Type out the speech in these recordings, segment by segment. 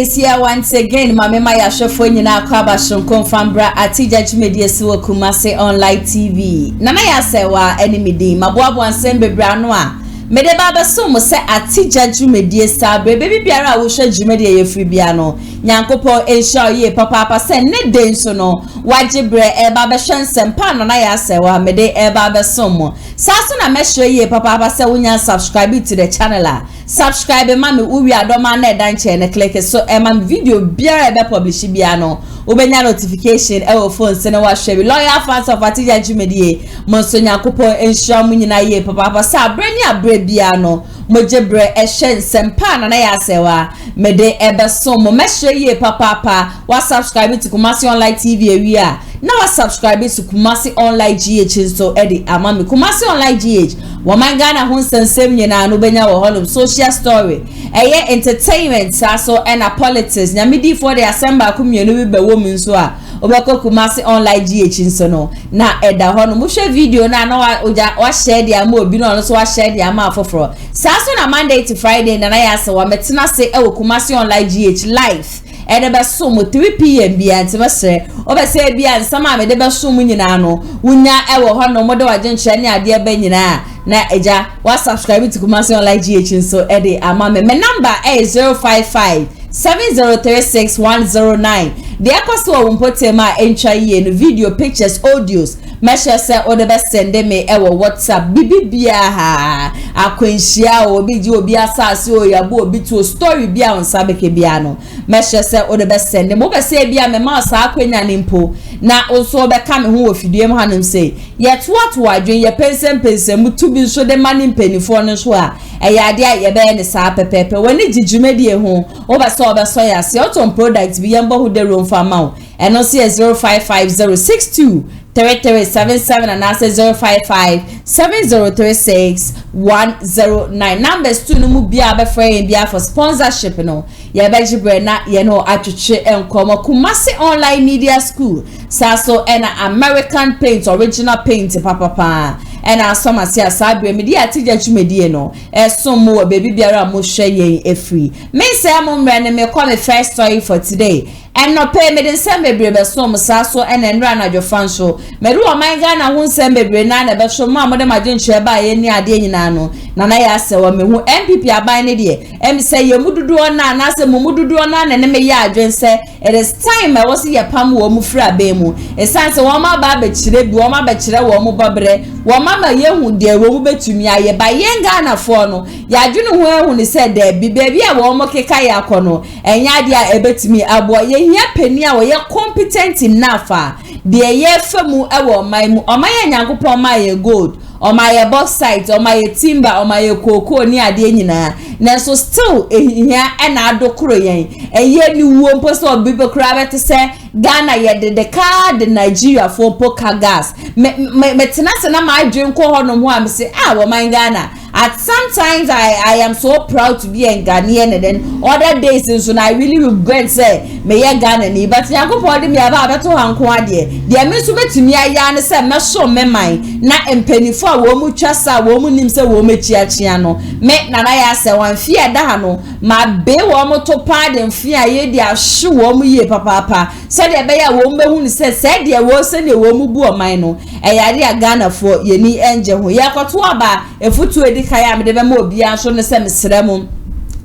is here once again. Mama ya shofo nyina kwaba shonko fambra atija jumedi esiwo Kumasi online TV. Nana ya sewa enimidi maboabo ansem bebra no a mede baba so mo se atija jumedi sabre baby biara wo hwe jumedi ye free bia no nyankopo ensure ye papa se ne denso no wajibre e baba hwensem pa no na ya sewa mede e baba so mo saso na mehwe ye papa se wonya subscribe to the channel a subscribe mami uwi adoma na edanche ne click so mam video biara e be publish bia no obenya notification e wo phone se na wa hwe loyal fans of atija jumedi monso nyankopo ensure munyina ye papa se abrani abre bia no mojebre e hwensem pa na ya sewa mede e be so mo mehwe ye papa wa subscribe to Kumasi online TV ewia na wa subscribe to Kumasi online GH so edi amami Kumasi online GH wo mangana ho nsensem nyina no benya wo holum social story eye entertainment so and politics nyamidi for the assembly akumienu bi be wo mu nso a obeko Kumasi online GH so no na eda ho no mo hwe video na wa share dia ma obi no so wa share dia ma afoforo saso na Monday to Friday na ya se wa metena se e wo Kumasi online GH live edebe so mo 3 pm bia ntebese obese bia nsama me debe so mu nyina no wunya e wo ho no mo de waje nche ne ade be nyina na eja wa subscribe to Kumasi online GH so ede ama me number is 055 7036109 the akoso wo mpotema encha ye no video pictures audios mesha se o de be send me e wo WhatsApp bibibia ha akwanhia obi ji obi asase o yabo obi to story bia on sabeke bia no mesha se o de be send mo be se bia me ma sa akwanya ne mpo na oso be ka me ho wo fidie m hanem se yet what wadwen ye pensem mutu bi so de mani mpenifo no so a eyade a ye be ne sa pepepe woni jijumedie ho o be so ya se oton product bi yembo hu de room for amount and no see 055062 3377 and I say 0557036 numbers 2 no mu bia be free bia for sponsorship no ye be jibre na ye no atwetwe enkomo Kumasi online media school saso and American paint original paint papa and our summer see asabre media atija jumedie no esomo wo baby biara mo hwe yen efree me say am mre me call me first story for today and no pay me den sembebre be so mo saso and enra na jofan so me ru o man ga na ho sembebre na be so mo amode maje nche ba ye ni ade nyina no na ya se wo me hu NPP aban ne de em say ye mududu ona na se mo mududu ona na ne me ye adwen se it is time I was ye pam wo mu fra ba mu e san se wo ma ba be kire bi wo ma be kire wo mu bobre wo ma ye hu de wo mu betumi aye ba ye nga na fo no ya adwene ho ehu ni se de bi baby a wo mo keka ya kono enya de a ebetumi abo ye hia pani a wo ye competent enough de ye famu e wo man mu o man ye nyankopon ma ye gold o ma ye bauxite o ma ye timber o ma ye cocoa ni ade nyina na so still ehia e na adokoro yen eye ni wo mpo so bibe kra bete se Ghana ye de car de Nigeria for poker gas me tenase na ma adwen ko ho no ho am say wo man Ghana at sometimes I am so proud to be a Ghanaian and then other days so I really regret say me ye Ghana ni but yakopon de me aba beto hanko ade de me so betumi aya ne say me so me man na empanifo a wo mu twasa wo mu nim say wo mechiachia no me na ya say wan fie da ha no ma be wo mu to pa de mfie aye de ahwe wo mu ye papa so de be ya wo mbehu ni say de wo se ne wo mu bu o man no eyade a Ghana fo ye ni enje ho yakoto aba efutu kaya me de be mo bia so ne se mesrem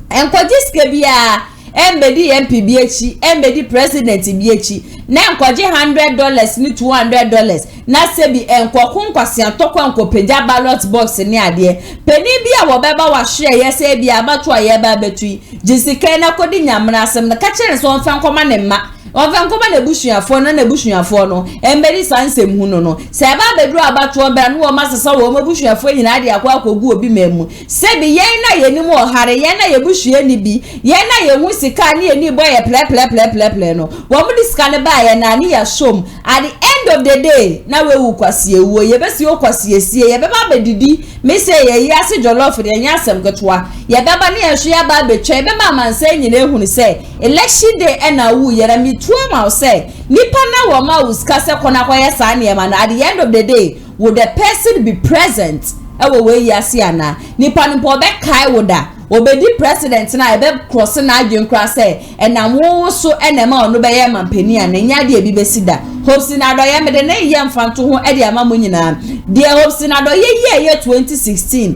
enkojiske bia embedi MPB echi embedi president bi echi na enkoje $100 ni $200 na sebi enkokun kwase antokwa enkopeja ballot box ni ade peni bia wo beba wa hwe ye se bia abato aye ba betui jisike na kodi nyamna asem na ka kire so onfa nkoma ne ma Ovan koma na busuafo na busuafo no embedi sansem hu no se ba bedru abato bra no masesa wo mabusuafo nyina ade akogu obi memu se bi yen na yenim ohare yen na yebusue ni bi yen na yehu sika ni eni boy ple no wo mu diska ne ba ye na ni ya shom at the end of the day na we wu kwase ewo ye besi okwase esie ye beba bedidi me se ye yase jollof de nya asem getoa ye beba ne ye hwe ya ba betwe beba manse nyina ehu ni se election day na wu ye na mi Tuama say nipa na wo ma uska se kona kwa yesa na ema na at the end of the day would the person be present ewo we yasi ana nipa npo be kai woda obedi president na ebe cross na adwen kra say enam wo so enema ono be ye mampani a na nya de bi besida HOPESON adoye me de na ye mfanto ho e de ama mo nyina de HOPESON adoye ye 2016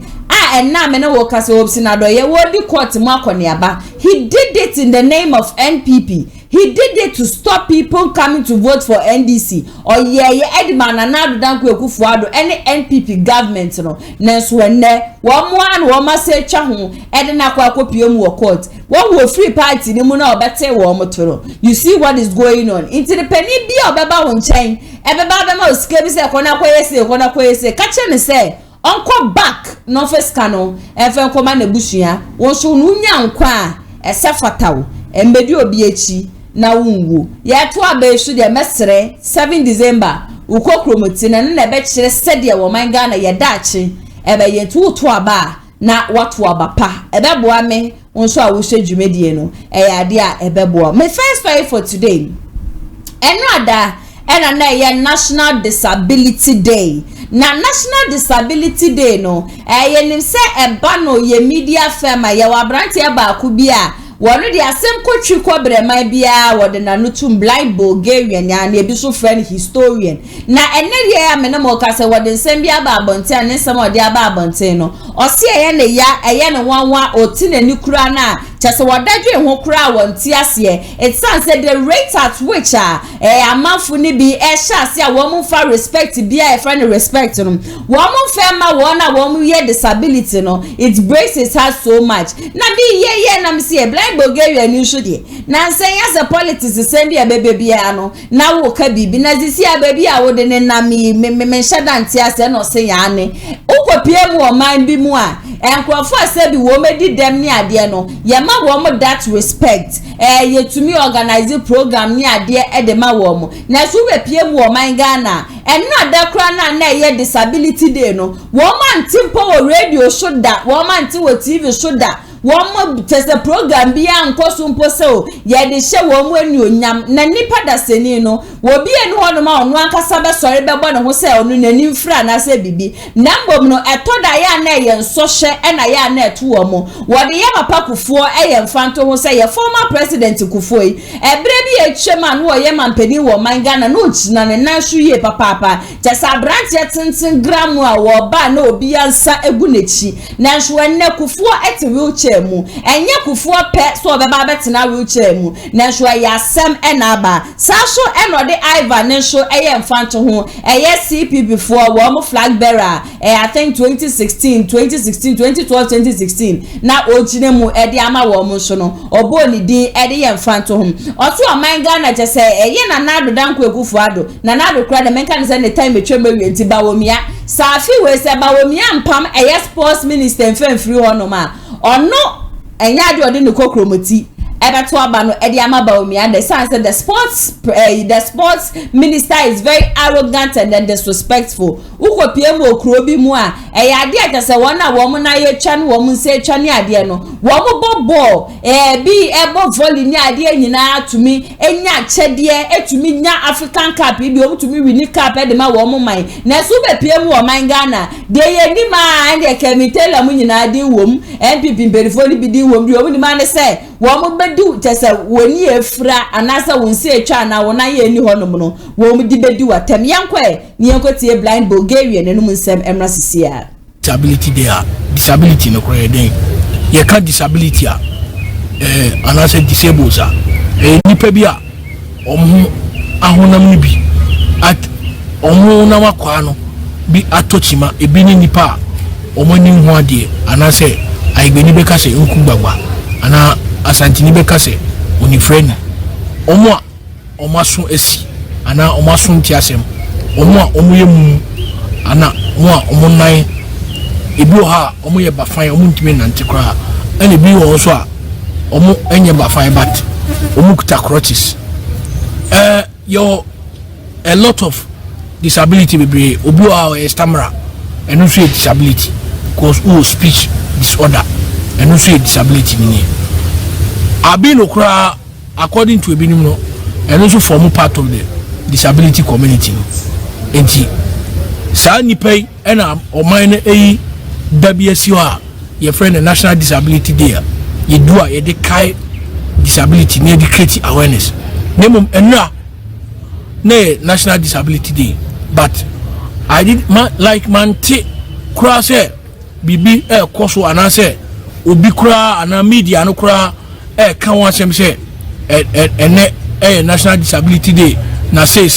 enna me na wo kase HOPESON adoye wo di court mo akoniaba. He did it in the name of NPP. He did it to stop people coming to vote for NDC or Edman and Adansie Kufuado any NPP government no nenso enne wo mo an wo ma se twa ho edena kwa kopiem wo court wo wo free party ni mu na obete wo mo toro. You see what is going on into the penny bi obeba wo nchen ebeba be ma osike bi se kona kwese ka che ne se onko back no first kano efe koma na busua wo so no nya nkwa a esefatawo embedi obi echi na wungu ya to abesu de mesre 7 December ukokromoti na na be kire sede wo man Ghana ye daachi ebe ye to aba na watu abapa ebe boa me wonso a wo hwe dwumedie no ade a ebe boa me first story for today enada na ye National Disability Day. Na National Disability Day no ye nim se eba no ye media firm ye wabrante ba ku bia wonu de asem kotwi kobrema bia wode na nutum blind Bulgarian ya na ebi so friend historian na enere ya me na mo ka se wode nsem bia ba abonte ane nsem wode aba abonte no o se ye ne ya eye ne wanwa oti na ni kura na chese wadadwe ho kura wonti ase it sounds say the rate at which amanfo ni bi sha ase a wo mo fa respect bia e friend respect no wo mo fa ma wo na wo mo ye disability no it breaks his heart so much na bi ye na me se Bulgarian you should na say as a politics send ya bebe bia no na wo ka bibi na zisi ya baby a wo de ne na me shada ntia ase no se ya ne ukopie mu o man bi mu a enkrofo ase bi wo medi dem ni ade no ye ma wo mo that respect ye to me organize program ni ade e de ma wo mo na so we pie mu o man Ghana enna da kra na ye disability day no wo man timpo wo radio show da wo man ti wo TV show da womo tese program bia nkoso mpose o ye de hye womo anuonyam na nipa da seni no wo bia no hono ma ono ankasa be sori be bo ne ho se ono nani mfra na se bibi na mbom no etoda ya na ye nso hye na ya na eto womo wo de ye papa kufuo ye mfanto ho se ye former president kufuo yi ebre bi etwema no ye mampani wo mangana no china ne na hwe ye papa tese branch ye tintin gram a wo ba na obi ansa egu nechi na hwe ne kufuo ete wheelchair mu enye kufuo pe so obeba betina wheelchair mu na so ya sem enaba sa so enode Ivan ne so eye mfanto ho eye CPP for wo mo flag bearer I think 2016 2012 2016 na ogine mu ede ama wo mo so no obo ni din ede ye mfanto ho oto oman Ghana je se eye na nado danko ekufuado na nado kra de menka ne se ne time betwema wi enti BAWUMIA safi we se BAWUMIA mpam eye sports minister mfamfiri ho no ma ono enya de ode ne kokromoti ebeto aba no ede ama BAWUMIA the sense that the sports minister is very arrogant and then disrespectful ukopie mu okro bi mu a eya ade atase wona wo mu na ye twa no wo mu se twa ne ade no wo mu bobo bi ebo volley ni ade nyina atumi enya chede etumi nya African cup bi wo tumi win cup e de ma wo mu man na so be pie mu wo man Ghana de ye ni ma ande kemitela mu nyina ade wom NPP berifoni bi di wom bi wo ni ma ne se wo mu bedu tese woni efra anasa wonse etwa na wona ye ni honom no wo mu di bedi watam yankwe ni yankotie blind Bulgarian enu nsem emra sisia disability there disability no kore den ye ka disability a anasa disabled sa nipa bi a omo ahonam ni bi at omo na wakwa no bi atochima ebi ni nipa omo ni ho ade anasa ayigbeni be ka se nku gbagba ana asantini be ka se oni friend omo aso esi ana omo aso ntiasem omo ye mu ana mo omo nan ebi ha omo ye bafan omo ntime nante kra ana ebi wo so a omo enye bafan bat omo kuta crutches yo a lot of disability be obi ha stammer and also disability because speech disorder and also disability ni abi no kra according to ebinim no and also form part of the disability community enti sa nipai ena oman na eyi dabi esi ha your friend the National Disability Day you do a de kai disability near the create awareness name enra na National Disability Day but I did like man te kura say bibi koso anase obi kura ana media no kura kan wan sem say ene National Disability Day na say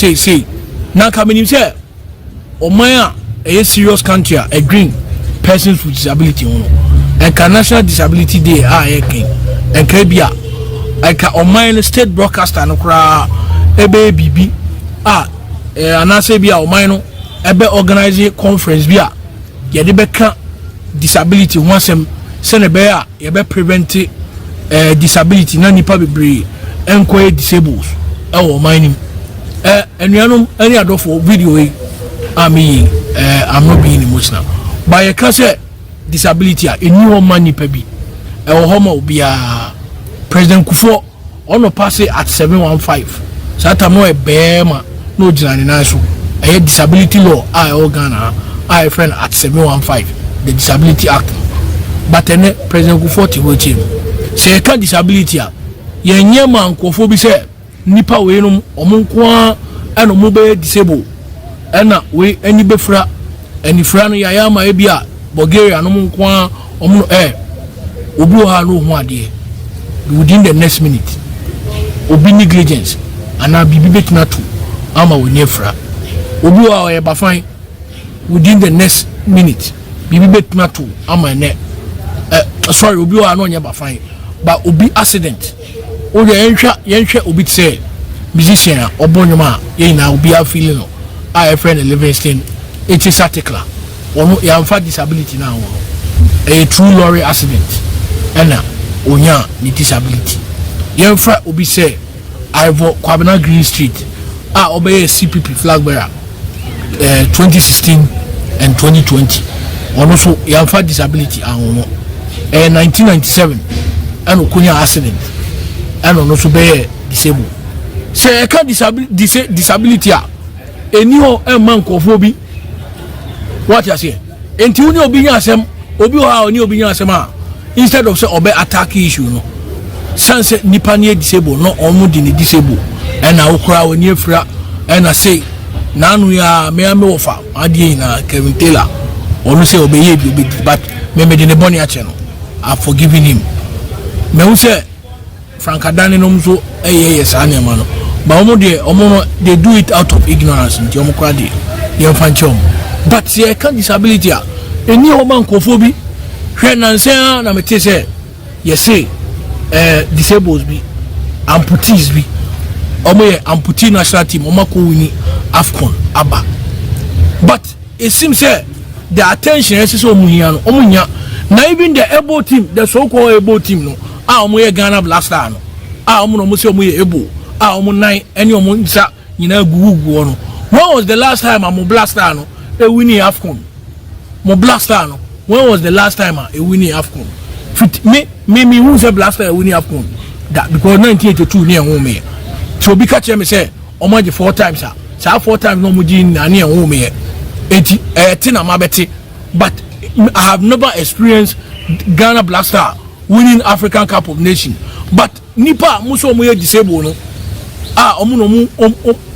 na kamini say oman a serious country a green persons with disability and can National Disability Day and Caribbean I can oman state broadcaster no kura ebe bibi anase bia oman ebe organize conference bia ye de beka disability wansem sene be ye be prevent disability na nipa bebre enko disables oman enuanom any adofo video I'm not being emotional but you can say disability a new man nipa bi homo bia President Kufo ono pass at 715 so that mo e bema no jinani na so a disability law Ghana I friend at 715 the Disability Act but then President Kufo ti wo chim say can disability a ye nyema nkofo bi say nipa we no omonko eno mo be disable ena we eni befra eni fra no yaya ma e bia Bulgaria no monko omo obi ha no ho ade within the next minute obi negligence ana bibi betina to ama we nefra obi wa e ba fine within the next minute bibi betina to ama ne sorry obi wa no nya ba fine but obi accident o ye yenhwe obi say musician obonyoma ye na obi a feeling no I friend Livingston it is article ono ya mfa disability na wo a true lorry accident ena onya ni disability ye mfa obi say Ivo Kwabena Green Street obey CPP flag bearer 2016 and 2020 ono so ya mfa disability anwo 1997 eno kunya accident eno no so be disabled say can disability eni ho man kofo bi what you say enti uni obi nya asem obi ho a oni obi nya asem a instead of say obe attack issue no sanse nipa ne disable no omo di ne disable na okura oni afira na say nanu ya me wofa adie na Kevin Taylor onu say obe ye bi but me de ne boni a che no I forgiving him me hu say Frank Adane no mso yes anema no but they do it out of ignorance nti omo kwa de ye fanchom but say can disability a eni oman kofobi hwe nansen na mete say yes say disabled bi amputees bi omo ye amputee national team omo ko wini AFCON aba but it seems say the attention is so muhiano omunya na even the able team the so called able team no omo ye Ghana Blaster no omo no mo say omo ye able omo nine any omo nsa nyina gugugu no when was the last time am Blaster no e winning AFCON mo Blaster no when was the last time e winning AFCON me who say Blaster e winning AFCON that because 1982 near home so be catch me say omo je 4 times sir 4 times no mo ji na near home eti na mabeti but I have never experienced Ghana Blaster winning African Cup of Nations but nipa muso mo ye disable no omo no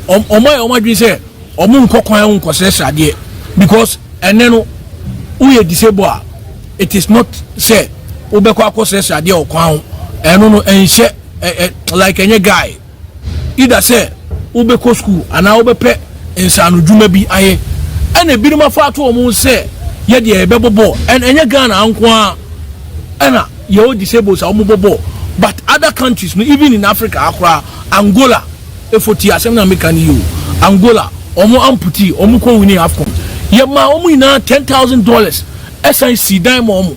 omo dream say omo nkokwan nkosesa de because eneno who ye disable it is not say obekwa akosesa de okwan eno no enhye like any guy either say obeko school ana obepe ensano dwuma bi aye ena birima fa to omo say ye de ebebobo enye Ghana anko ena ye disable sa omo bobo but other countries no even in Africa akra Angola efoti asem na make an you Angola omo amputee omo ko wini AFCON ye ma omo ina $10,000 SIC dime omo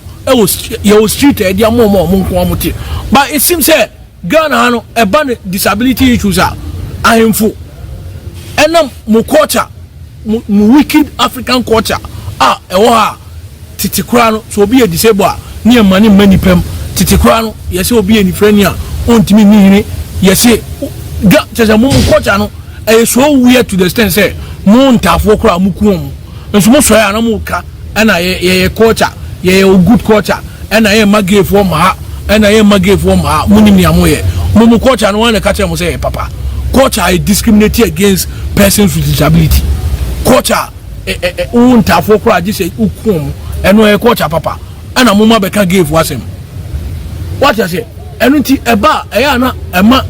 ye street e dia omo nko omo ti but it seems say Ghana no e ban disability issues ahemfo enam mo culture mo wicked African culture ewo ha titikura no so obi e disable ne mani manipem titikura no ye se obi eni frani a ontimi ni ye se ga tese mo culture no e so weird to the extent say mo ntafo kura mo kuom nso mo so ya na mo ka na ye culture ye good culture and I am magave for ma and I am magave for ma munim ya moye mumu culture no one catch am say papa culture is discriminating against persons with disability culture unta for kra ji say ukum eno e culture papa ana muma be ka give wasem what you say enunti eba eya na ema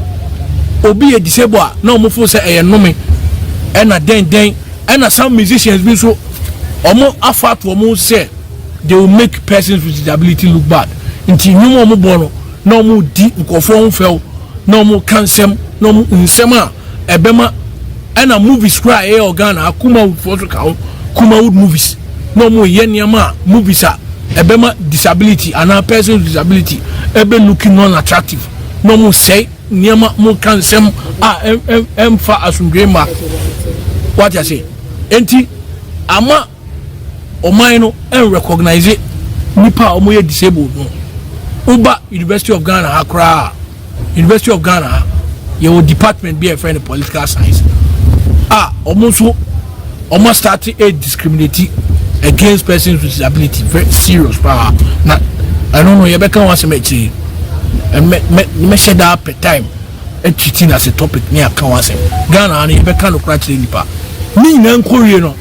obi e disable na omofo say eye nome ena den ena some musicians be so omo afat omo say they will make persons with disability look bad nti nyumo omo bono na omo di nkofo onfel na omo kansem na omo nsem a ebema ena movies cry e organa akuma wood for ka kuma wood movies na omo ye niam movies a ebema disability and a person with disability ebe looking non-attractive no mo say niama mo kan sem fa asundwema what you say enti ama oman no en recognize nipa omo ye disabled no uba University of Ghana Accra University of Ghana your department be a friend of political science omo so omo start a discriminate against persons with disability very serious power na I don't know you better want to make it and me share that per time and treating as a topic near can say Ghana and you better no crash nipa me na nkorie no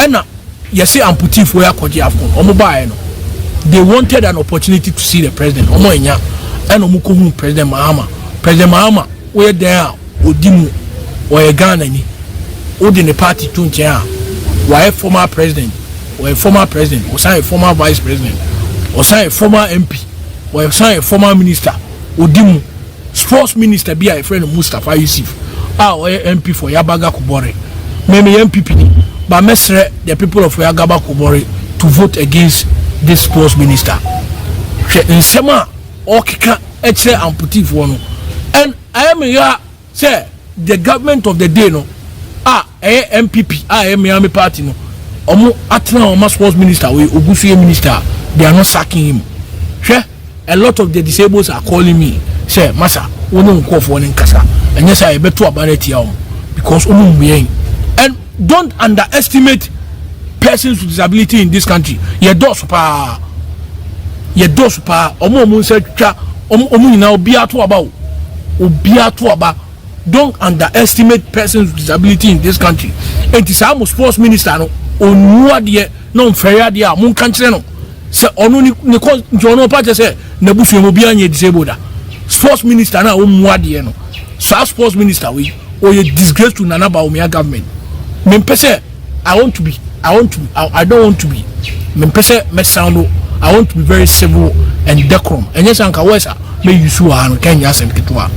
na you say amputee for yakoji afcon omo ba no they wanted an opportunity to see the president omo enya and omo ko hu president Mahama we there odimu o Ghana ni odi ne party to ntia why former president or a former president or a former vice president or a former MP or a former minister odimu sports minister be a friend of Mustafa Yusuf or MP for Yabaga Kubore maybe MPP but mesre the people of Yagaba Kubore to vote against this sports minister in sema or kika eche amputee for no and I am here say the government of the day no MPP Miami party no omo atena omo sports minister we ogusuye minister they are not sacking him a lot of the disabled are calling me say masa wonu nko for woni nkasa enye say beto abaneti ya because onu mbiyen and don't underestimate persons with disability in this country ye do super omo say twa omo nyina obi ato aba don't underestimate persons with disability in this country. It is our sports minister no onua de no mfere de a mon kantre no se onu ni ko jono pa se na busu mo bia anye disabled sports minister na onua de no so sports minister we o ye disgrace to Nana BAWUMIA government me pese I don't want to be me pese me sound I want to be very civil and decorum and yes anka wesa me yusu an Kenya sem kitwa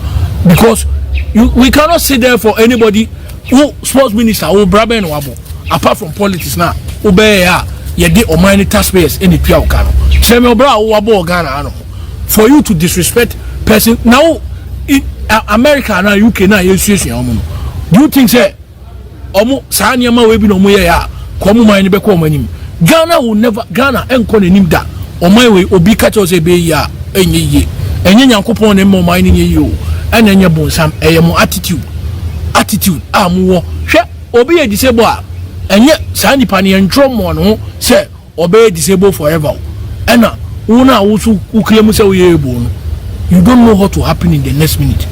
because we cannot sit there for anybody who sports minister who braben wabo apart from politics now obey ya ye dey omani taxpayers in the twa okano cheme obra wabo Ghana no for you to disrespect person now in America na UK na yesuesu omo no do you think say omo sa niam we bi no mo ye ya ko mo man ni be ko omanim Ghana will never Ghana enko nanim da oman we obi ka cho say be ya enye nyankopon ne mo man ni ye o ena nye bonsam mo attitude amuwo hwe obi ye disable a enye sa nipa ne ntro mo no se obi disable forever ena una wusu uklemu se we ebo no you don't know what will happen in the next minute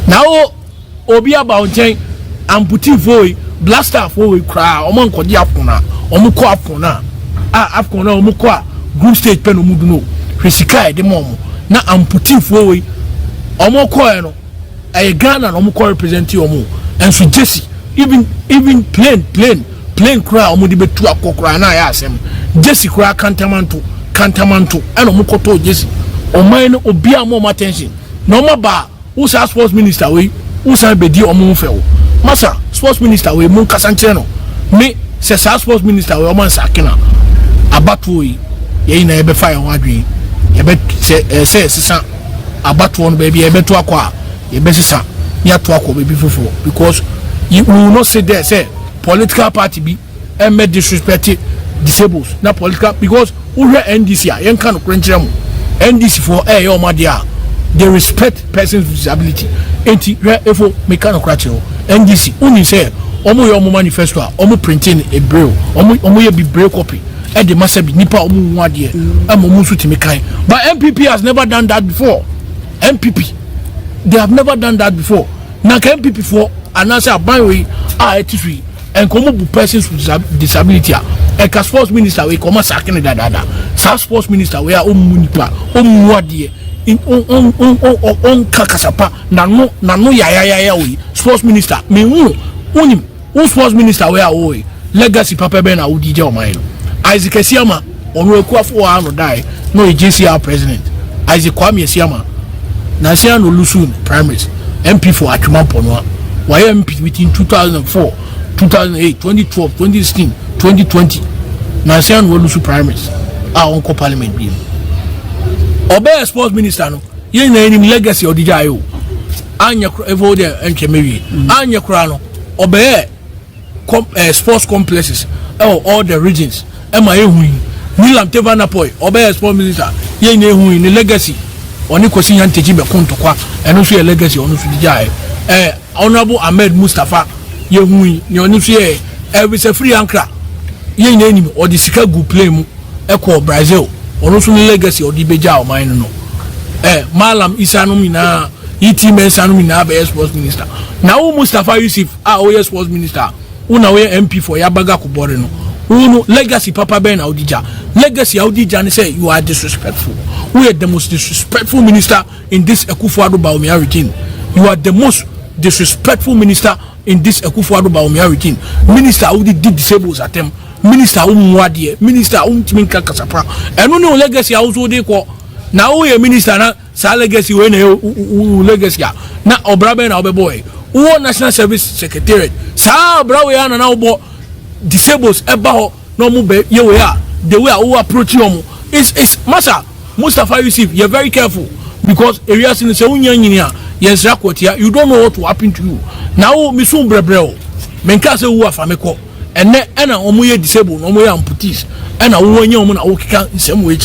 now obi about ten amputee voy blaster for cry omo nkodi afuna omo ko afuna afuna omo ko group stage pen omo duno hwesika e de mo na amputee voy omo ko no a Ghana no mo represent you and so Jesse even plain cry omo de betu akokora na ya asem Jesse cry kantamanto and omo koto Jesse o man obi am more attention no ma ba who say sports minister we who say be di omo fe masa sports minister we mun kasanche no me say sports minister we o man sakina abatu ye na ebe fire wadwi ye be say sisa abatu on baby ye betu akwa ye be sisa ya to akwa baby fofo because you will not say there say political party be and me disrespect disabled na political because who NDC a yen kan krenchire mu NDC for your madia they respect persons with disability enti efo me kan krenchire NDC uni say omo your manifesto omo printing a braille omo ye be braille copy e de masabi nipa omu hu ade amomu so timi kan. But NPP has never done that before. NPP, they have never done that before. Na NPP for anasa abanwe etisui and come persons with disability a sports minister we come sakene da sports minister we are omunipa omuade in on kakasapa nano ya we sports minister me unim sports minister we are we legacy papa ben awudije o man Isaac Esiama onu ekuafo anu die no JCR president Isaac Kwame Esiama na sia no lusun primaries MP for Atwampo no why MP between 2004 2008 2012 2016 2020 na sia no lusun primaries on ko parliament bi obe sports minister no ye na enim legacy odija ayo anya evo there enkemewi anya kura no obe sports complexes all the regions ema ehui Nilam Tevanapoy obe sports minister ye na ehui ni legacy oni kosi yanteji be kontokwa eno so ye legacy onu so dija honorable Ahmed Mustafa ye hui ni oni so ye every free ankra ye na enim odi sika gu play mu eko Brazil onu so ni legacy odi beja o man no Malam Isanu mina iti mensanu mina be sports minister na o Mustafa Yusuf o sports minister una we MP for Yabaga Kubore no unu legacy papa ben audija legacy audija ni say you are disrespectful. We are the most disrespectful minister in this Akufo-Addo BAWUMIA regime. You are the most disrespectful minister in this Akufo-Addo BAWUMIA regime. Minister who did disables at them. Minister who mwadi. Minister who timinka kasapra. And no legacy also they call. Now we a minister na sa legacy we na legacy na obrabe na obeboy. Who national service secretariat. Sa obrawe ya na obo disables eba ho no mu be ye we are the way who approach you is massa Mustafa Yusuf, you're very careful because areas in the Seunya, yes, you don't know what will happen to you. Now, Missum Brebreo, Menkase who are Fameko, and then Omoye disabled, Omoya amputees, and a woman Oka in some way.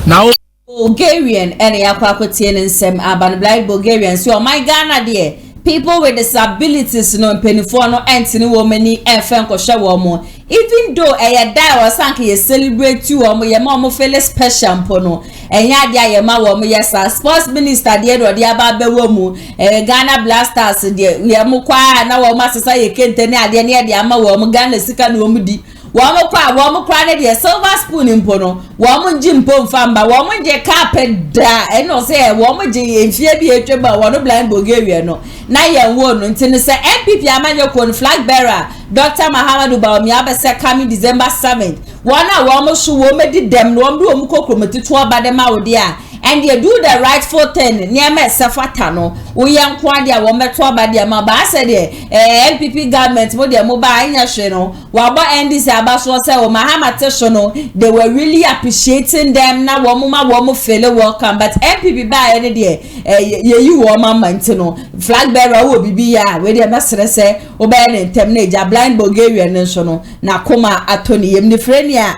Now, Bulgarian, and Yaquacotian and Sem Aban Black Bulgarians, so my Ghana dear. People with disabilities no penifo no entini womani enfen ko hwe wo even though e die or sank ye celebrate you o ye ma mo feel special mpo no enya dia ye ma wo ye sa sports minister de do de aba ba wo mu Ghana Blasters de ye mo kwa na wo ma sesa ye kente ne ade ne de ama wo Ghana sika no wo di wo mo kwa ne de silver spoon mpo no wo mo nji mpo mfamba wo mo nje carpet da e no say wo mo nje enfie bi etweba wo no blind Bulgaria no na ye wo no ntini se NPP amanyoko flag bearer Dr. Mahamadou BAWUMIA be se coming December 7th wana wo mo so wo medi dem no wo mo kokromati to oba dem awode a and you do the rightful thing near me sefata no wo yan kwa dia wo meto oba dia ma ba se de NPP government mo dia mo ba anya hwe no wo abo NDC abaso se wo Mahamate so no they were really appreciating them na wo mo feel welcome but NPP ba ye de ye yi wo mama ntino flag bearer wo bibi ya we de mesere se wo ba ne ntem na ja blind Bulgarian nso no na koma atoni yem ni frenia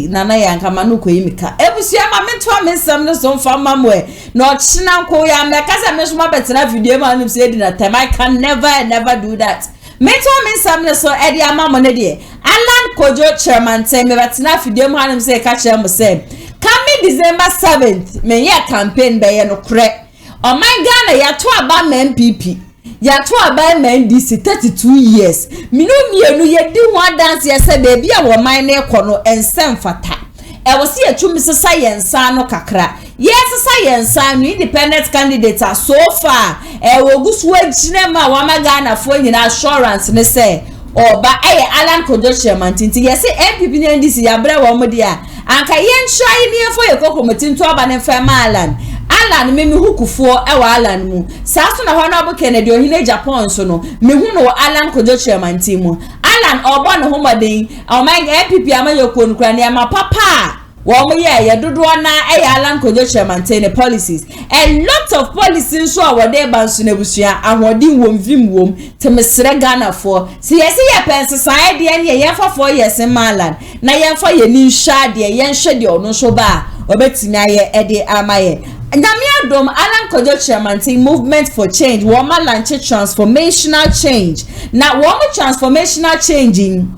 nana ya nkama no koyimika ebusia ma mento amensam no so fama mwe no china ko ya me kasa me so ma betena video ma no say na time I can never do that mento amensam no so edi amamo ne de Alan Kojo chairman say me betena video ma no say ka chairman say coming December 7th me ya campaign be ye no kre o my Ghana ya to aba MPP ya to aba NDC 32 years minu mienu ye di ho dance ye say baby a wo man na ekono ensem fata e wo se atwumi se science no kakra yes science no independent candidate so far e wo gusu agine ma wa magana fo nyina assurance ne say oba Alan Kojo chairman tinti ye say NPP na NDC ya bra wo mo dia anka ye nhwai ne fo ye kokomoti nto aba ne fema Alan me hukufuo e wa Alan mu saso na honorable Kennedy ohine Japan so no me hu no Alan Kojo chairman team mu Alan obo no homoden o my NPP amayoko nkura ne ma papa wo mo ye dodo na Alan Kojo chairman team policies a lot of policies so we dey ban so na busua ahodin wom vim wom temesre Ghana for si yesi ye pensesan de ne ye fa 4 years Alan na ye fa ye ni nhwa de ye nhwe de ono so ba obetimi aye e de amaye Nyamiadom Alan Kojo chairman team movement for change woma launch transformational change na woma transformational changing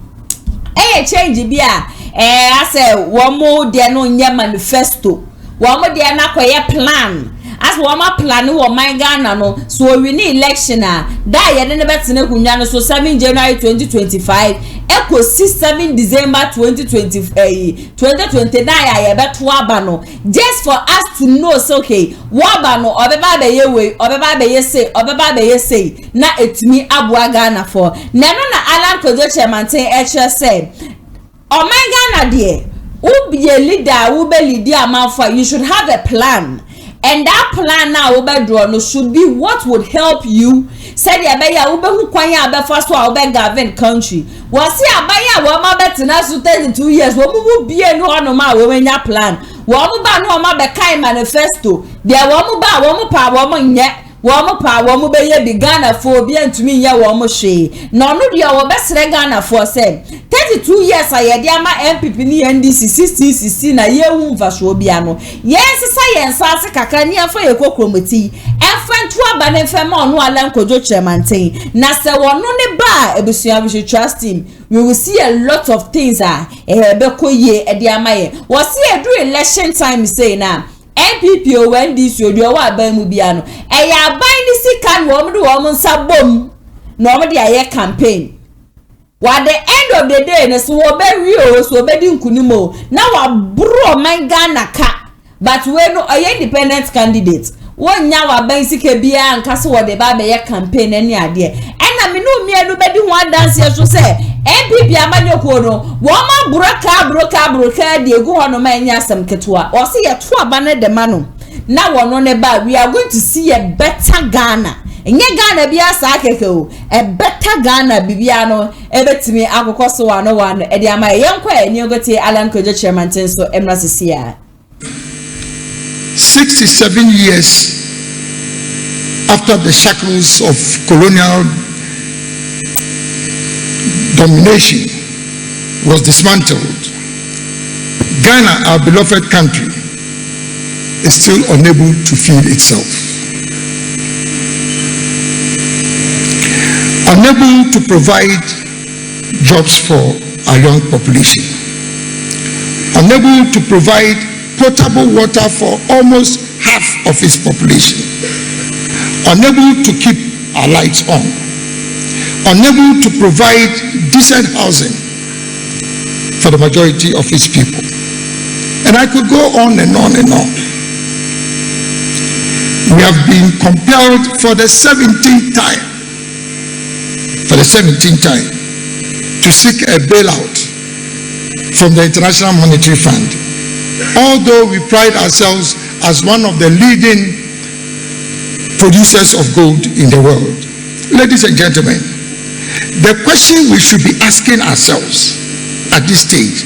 change bia I say one more there no nya manifesto one more there na koye plan as one more plan wo man Ghana no so we need election da ye ne betene kunwa no so 7 January 2025 echo 7 December 2029 ye beto aba no just for us to know so okay waba no obeba be ye we obeba be ye say na etimi aboa Ghana for na no na Alan Kojo chairman e say o man Ghana de who be a leader who be leader amanfa you should have a plan. And that plan now no should be what would help you. Said ya beya ube hu kwanya abe first wa ube govern country. Wasi abaya wa ma betina so 32 years. Wa mu bie no ono ma we wenya plan. Wa mu ba no ma be kai manifesto. Dia wa mu ba wa mu pa wa mu nye. Wa mu pa wa mu be ye bi Ghana for bi antumi nye wa mu hwe. No no dia wo besre Ghana for say 32 years ayede ama NPP ni NDC 16 na ye hu mfasho bia no. Yes science ase kakra ni afa ye kokromoti. Enfentu aba ne fema ono Alan Kojo chairman na se wono ne ba ebusua we trust him. We will see a lot of things be koye e de ama ye. We see a do election time say na NPP o NDC o de o aban mu bia no. E ya aban ni sika no wo do wo nsa bom. No mo de aye campaign. At the end of the day, so we so be nkunimo na wa bro man Ghana ka but we no independent candidate wonya wa ban sike bia nka so wo de ba be campaign ani ade na me no mi enu be di ho Adansie so say NPP amanyoko no wo ma broka de egu ho no ma nya asem ketewa o se ye to aba ne de ma no na wono ne ba we are going to see a better Ghana. Nye Ghana bia sa keke o e better Ghana bibia no ebetimi akokoso wano e de ama yenko eni ogote Alan Kojo chairman so emra sisia 67 years after the shackles of colonial domination was dismantled, Ghana, our beloved country, is still unable to feed itself. Unable to provide jobs for our young population. Unable to provide potable water for almost half of its population. Unable to keep our lights on. Unable to provide decent housing for the majority of its people. And I could go on and on and on. We have been compelled for the 17th time to seek a bailout from the International Monetary Fund. Although we pride ourselves as one of the leading producers of gold in the world. Ladies and gentlemen, the question we should be asking ourselves at this stage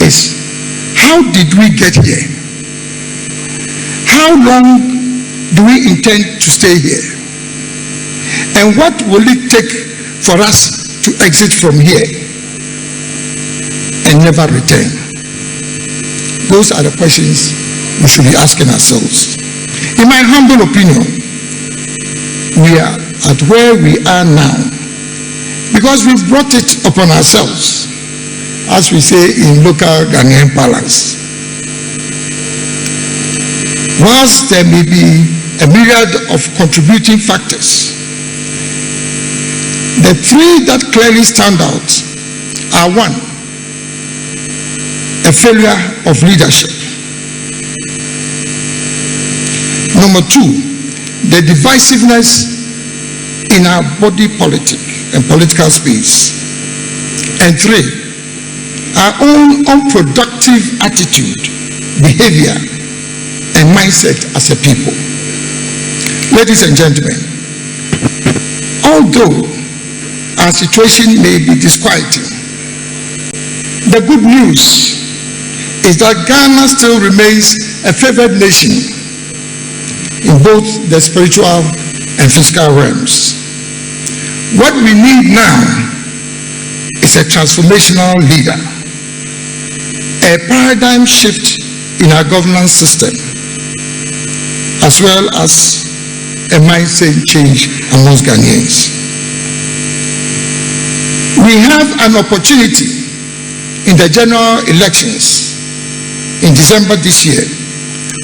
is, how did we get here? How long do we intend to stay here? And what will it take for us to exit from here and never return? Those are the questions we should be asking ourselves. In my humble opinion, we are at where we are now because we've brought it upon ourselves, as we say in local Ghanaian parlance. Whilst there may be a myriad of contributing factors, the three that clearly stand out are: one, a failure of leadership; number two, the divisiveness in our body politic and political space; and three, our own unproductive attitude, behavior, and mindset as a people. Ladies and gentlemen, although our situation may be disquieting, the good news is that Ghana still remains a favored nation in both the spiritual and physical realms. What we need now is a transformational leader, a paradigm shift in our governance system, as well as a mindset change amongst Ghanaians. We have an opportunity in the general elections in December this year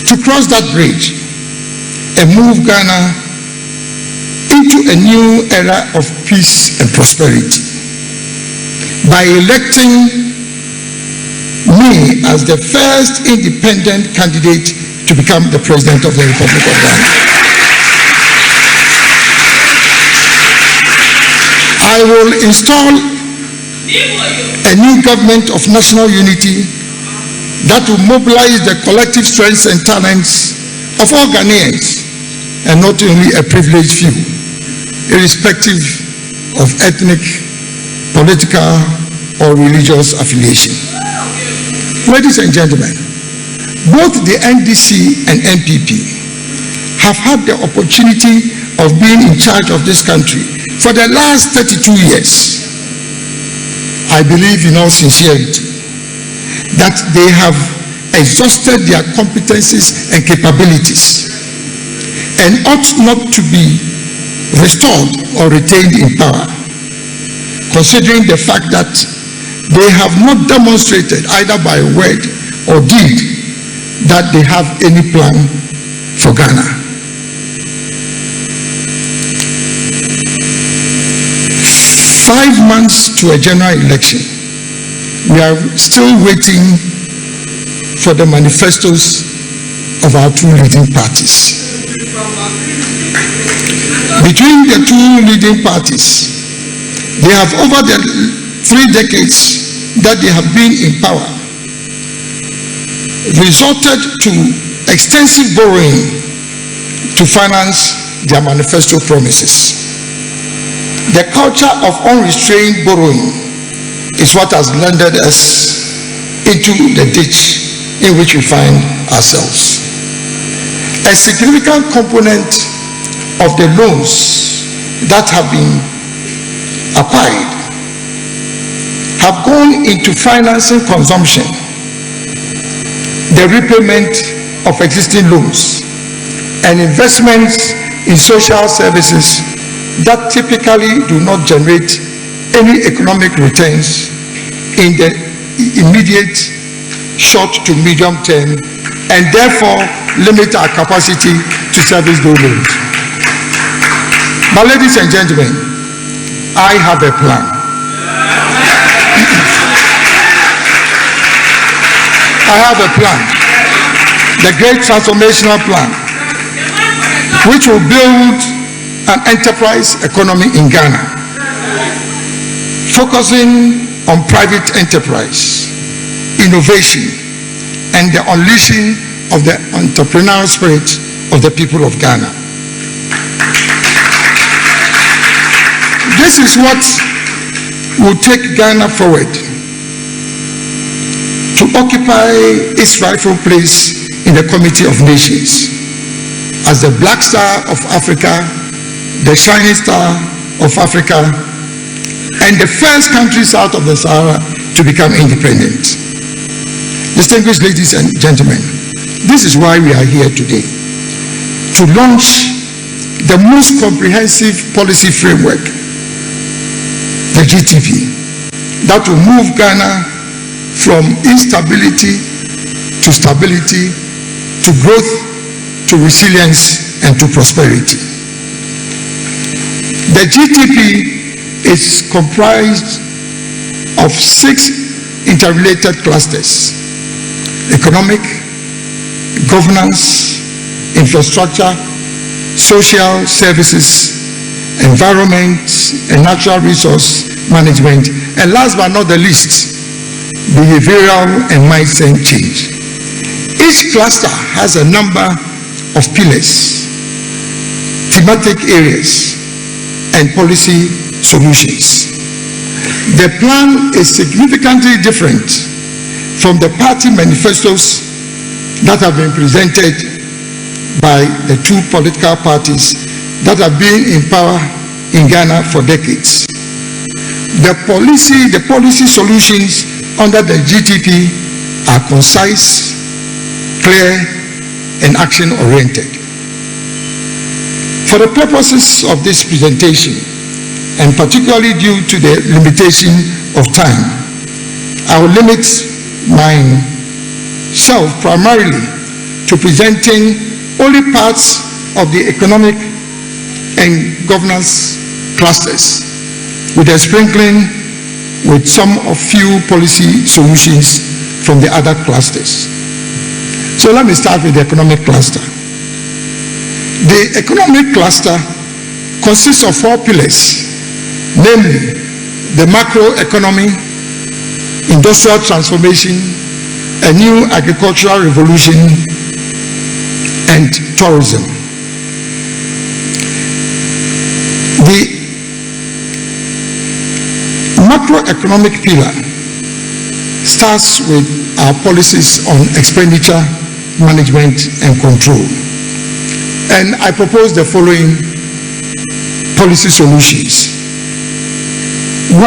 to cross that bridge and move Ghana into a new era of peace and prosperity by electing me as the first independent candidate to become the President of the Republic of Ghana. I will install a new government of national unity that will mobilize the collective strengths and talents of all Ghanaians and not only a privileged few, irrespective of ethnic, political, or religious affiliation. Ladies and gentlemen, both the NDC and NPP have had the opportunity of being in charge of this country for the last 32 years. I believe in all sincerity that they have exhausted their competencies and capabilities and ought not to be restored or retained in power, considering the fact that they have not demonstrated either by word or deed that they have any plan for Ghana. 5 months to a general election, we are still waiting for the manifestos of our two leading parties. Between the two leading parties, they have, over the 3 decades that they have been in power, resorted to extensive borrowing to finance their manifesto promises. The culture of unrestrained borrowing is what has landed us into the ditch in which we find ourselves. A significant component of the loans that have been acquired have gone into financing consumption, the repayment of existing loans, and investments in social services that typically do not generate any economic returns in the immediate short to medium term, and therefore limit our capacity to service those loans. But ladies and gentlemen, I have a plan. I have a plan, the great transformational plan, which will build an enterprise economy in Ghana, focusing on private enterprise, innovation, and the unleashing of the entrepreneurial spirit of the people of Ghana. This is what will take Ghana forward to occupy its rightful place in the Committee of Nations as the Black Star of Africa, the Shining Star of Africa, and the first country south of the Sahara to become independent. Distinguished ladies and gentlemen, this is why we are here today, to launch the most comprehensive policy framework, the GTP, that will move Ghana from instability to stability, to growth, to resilience, and to prosperity. The GTP is comprised of 6 interrelated clusters: economic, governance, infrastructure, social services, environment and natural resource management, and last but not the least, behavioral and mindset change. Each cluster has a number of pillars, thematic areas, and policy solutions. The plan is significantly different from the party manifestos that have been presented by the 2 political parties that have been in power in Ghana for decades. The policy solutions under the GTP are concise, clear, and action-oriented. For the purposes of this presentation, and particularly due to the limitation of time, I will limit myself primarily to presenting only parts of the economic and governance clusters, with a sprinkling with some of few policy solutions from the other clusters. So let me start with the economic cluster. The economic cluster consists of 4 pillars, namely the macro economy, industrial transformation, a new agricultural revolution, and tourism. The macroeconomic pillar starts with our policies on expenditure management and control. And I propose the following policy solutions. 1,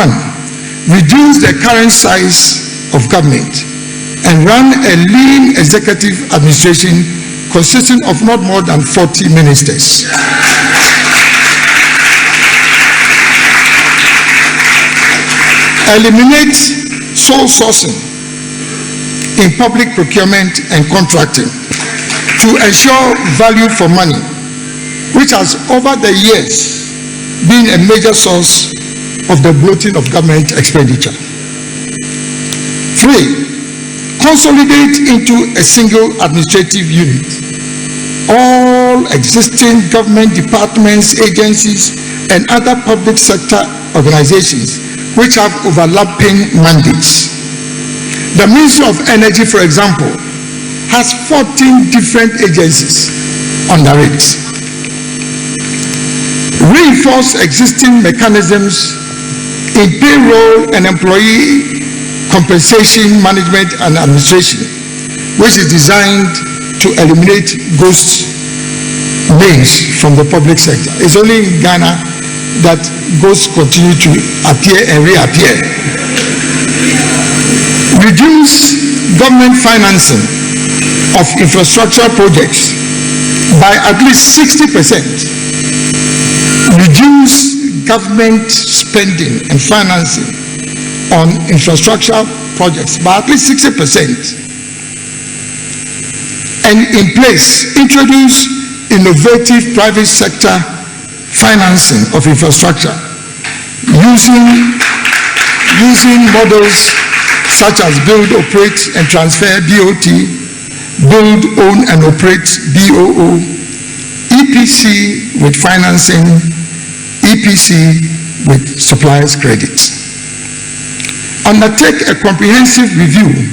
reduce the current size of government and run a lean executive administration consisting of not more than 40 ministers. Eliminate sole sourcing in public procurement and contracting to ensure value for money, which has over the years been a major source of the bloating of government expenditure. 3, consolidate into a single administrative unit all existing government departments, agencies, and other public sector organizations which have overlapping mandates. The Ministry of Energy, for example, has 14 different agencies under it. Reinforce existing mechanisms in payroll and employee compensation management and administration, which is designed to eliminate ghost names from the public sector. It's only in Ghana that ghosts continue to appear and reappear. Reduce government financing of infrastructure projects by at least 60%. Reduce government spending and financing on infrastructure projects by at least 60%. And in place, introduce innovative private sector financing of infrastructure using models such as build, operate and transfer (BOT), build, own and operate (BOO), EPC with financing, EPC with suppliers credits. Undertake a comprehensive review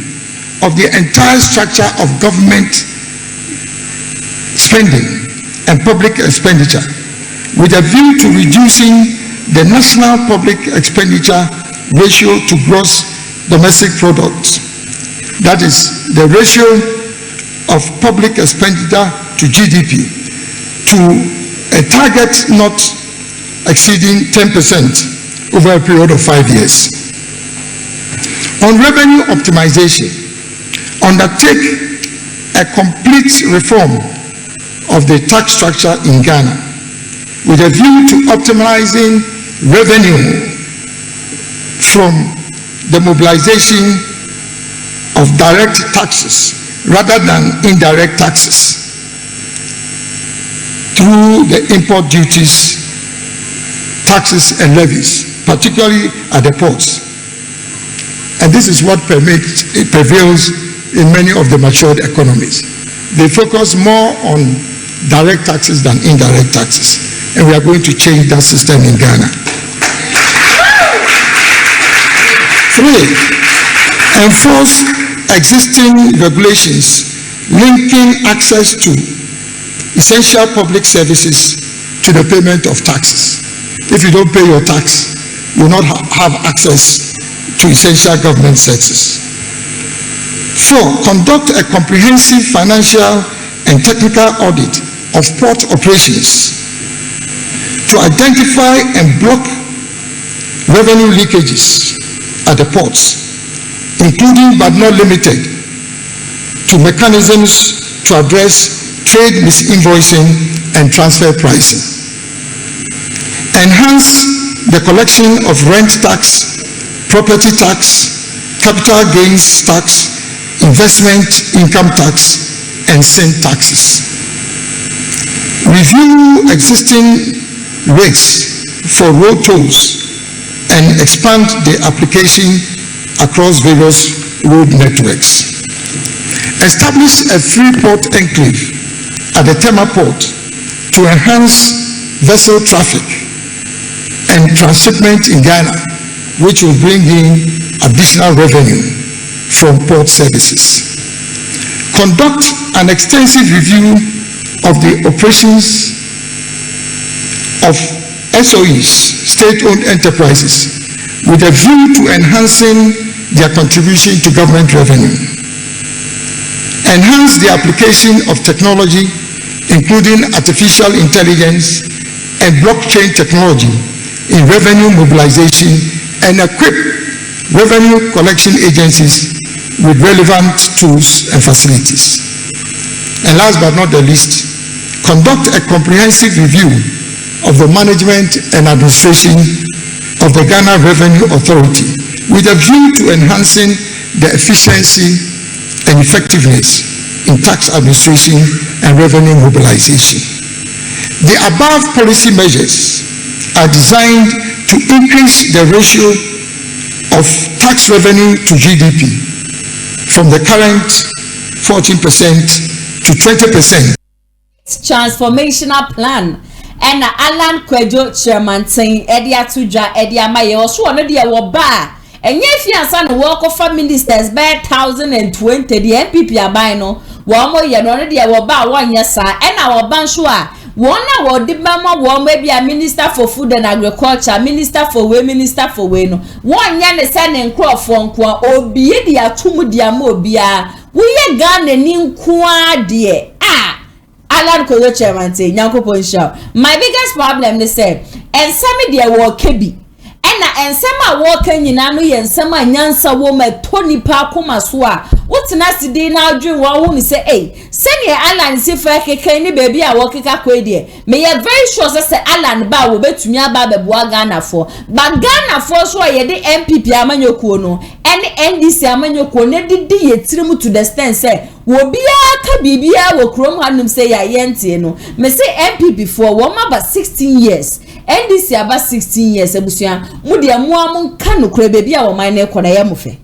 of the entire structure of government spending and public expenditure with a view to reducing the national public expenditure ratio to gross domestic product. That is the ratio of public expenditure to GDP, to a target not exceeding 10% over a period of 5 years. On revenue optimization, undertake a complete reform of the tax structure in Ghana with a view to optimizing revenue from the mobilization of direct taxes rather than indirect taxes through the import duties, taxes and levies, particularly at the ports. And this is what prevails in many of the matured economies. They focus more on direct taxes than indirect taxes. And we are going to change that system in Ghana. 3, enforce existing regulations linking access to essential public services to the payment of taxes. If you don't pay your tax, you will not have access to essential government services. 4, conduct a comprehensive financial and technical audit of port operations to identify and block revenue leakages at the ports, including but not limited to mechanisms to address trade misinvoicing and transfer pricing. Enhance the collection of rent tax, property tax, capital gains tax, investment income tax, and sin taxes. Review existing rates for road tolls and expand the application across various road networks. Establish a free port enclave at the Tema port to enhance vessel traffic and transshipment in Ghana, which will bring in additional revenue from port services. Conduct an extensive review of the operations of SOEs, state-owned enterprises, with a view to enhancing their contribution to government revenue. Enhance the application of technology, including artificial intelligence and blockchain technology in revenue mobilization, and equip revenue collection agencies with relevant tools and facilities. And last but not the least, conduct a comprehensive review of the management and administration of the Ghana Revenue Authority with a view to enhancing the efficiency and effectiveness in tax administration and revenue mobilization. The above policy measures are designed to increase the ratio of tax revenue to GDP from the current 14% to 20%. Transformational plan. And Alan Kwejo chairman saying Edia Tuja Edia Maye was one of the Waba. And if you are work of ministers by 1,020, the NPP abino, one more year already Waba 1 year, sir, and our Banshua. One hour the mama one may be a minister for food and agriculture, minister for way, minister for way. No 1 year the son and crop from Kwa Obiedia Tumudia Mobia. We are gone and in Kwa dear. Alan Koyo chairman say Nyankopon show. My biggest problem is say and some dear war kebi. And some walking in anu and some nyansa woman Tony Pakuma swa. What's nasty day now dream one say, hey, send your Alan see for any baby I walk a quadia. May a very sure say Alan ba will bet to me about the Ghana for. But Ghana for so ye the NPP amanyokuno and NDC amanyokone did ye trimu to the stand say. Wobia ka bibia wo krom hanum say ya yente no me say NPP for one about 16 years NDC about 16 years ebusua mu de mu am nka no kra baby a wo man na ekona ya mufe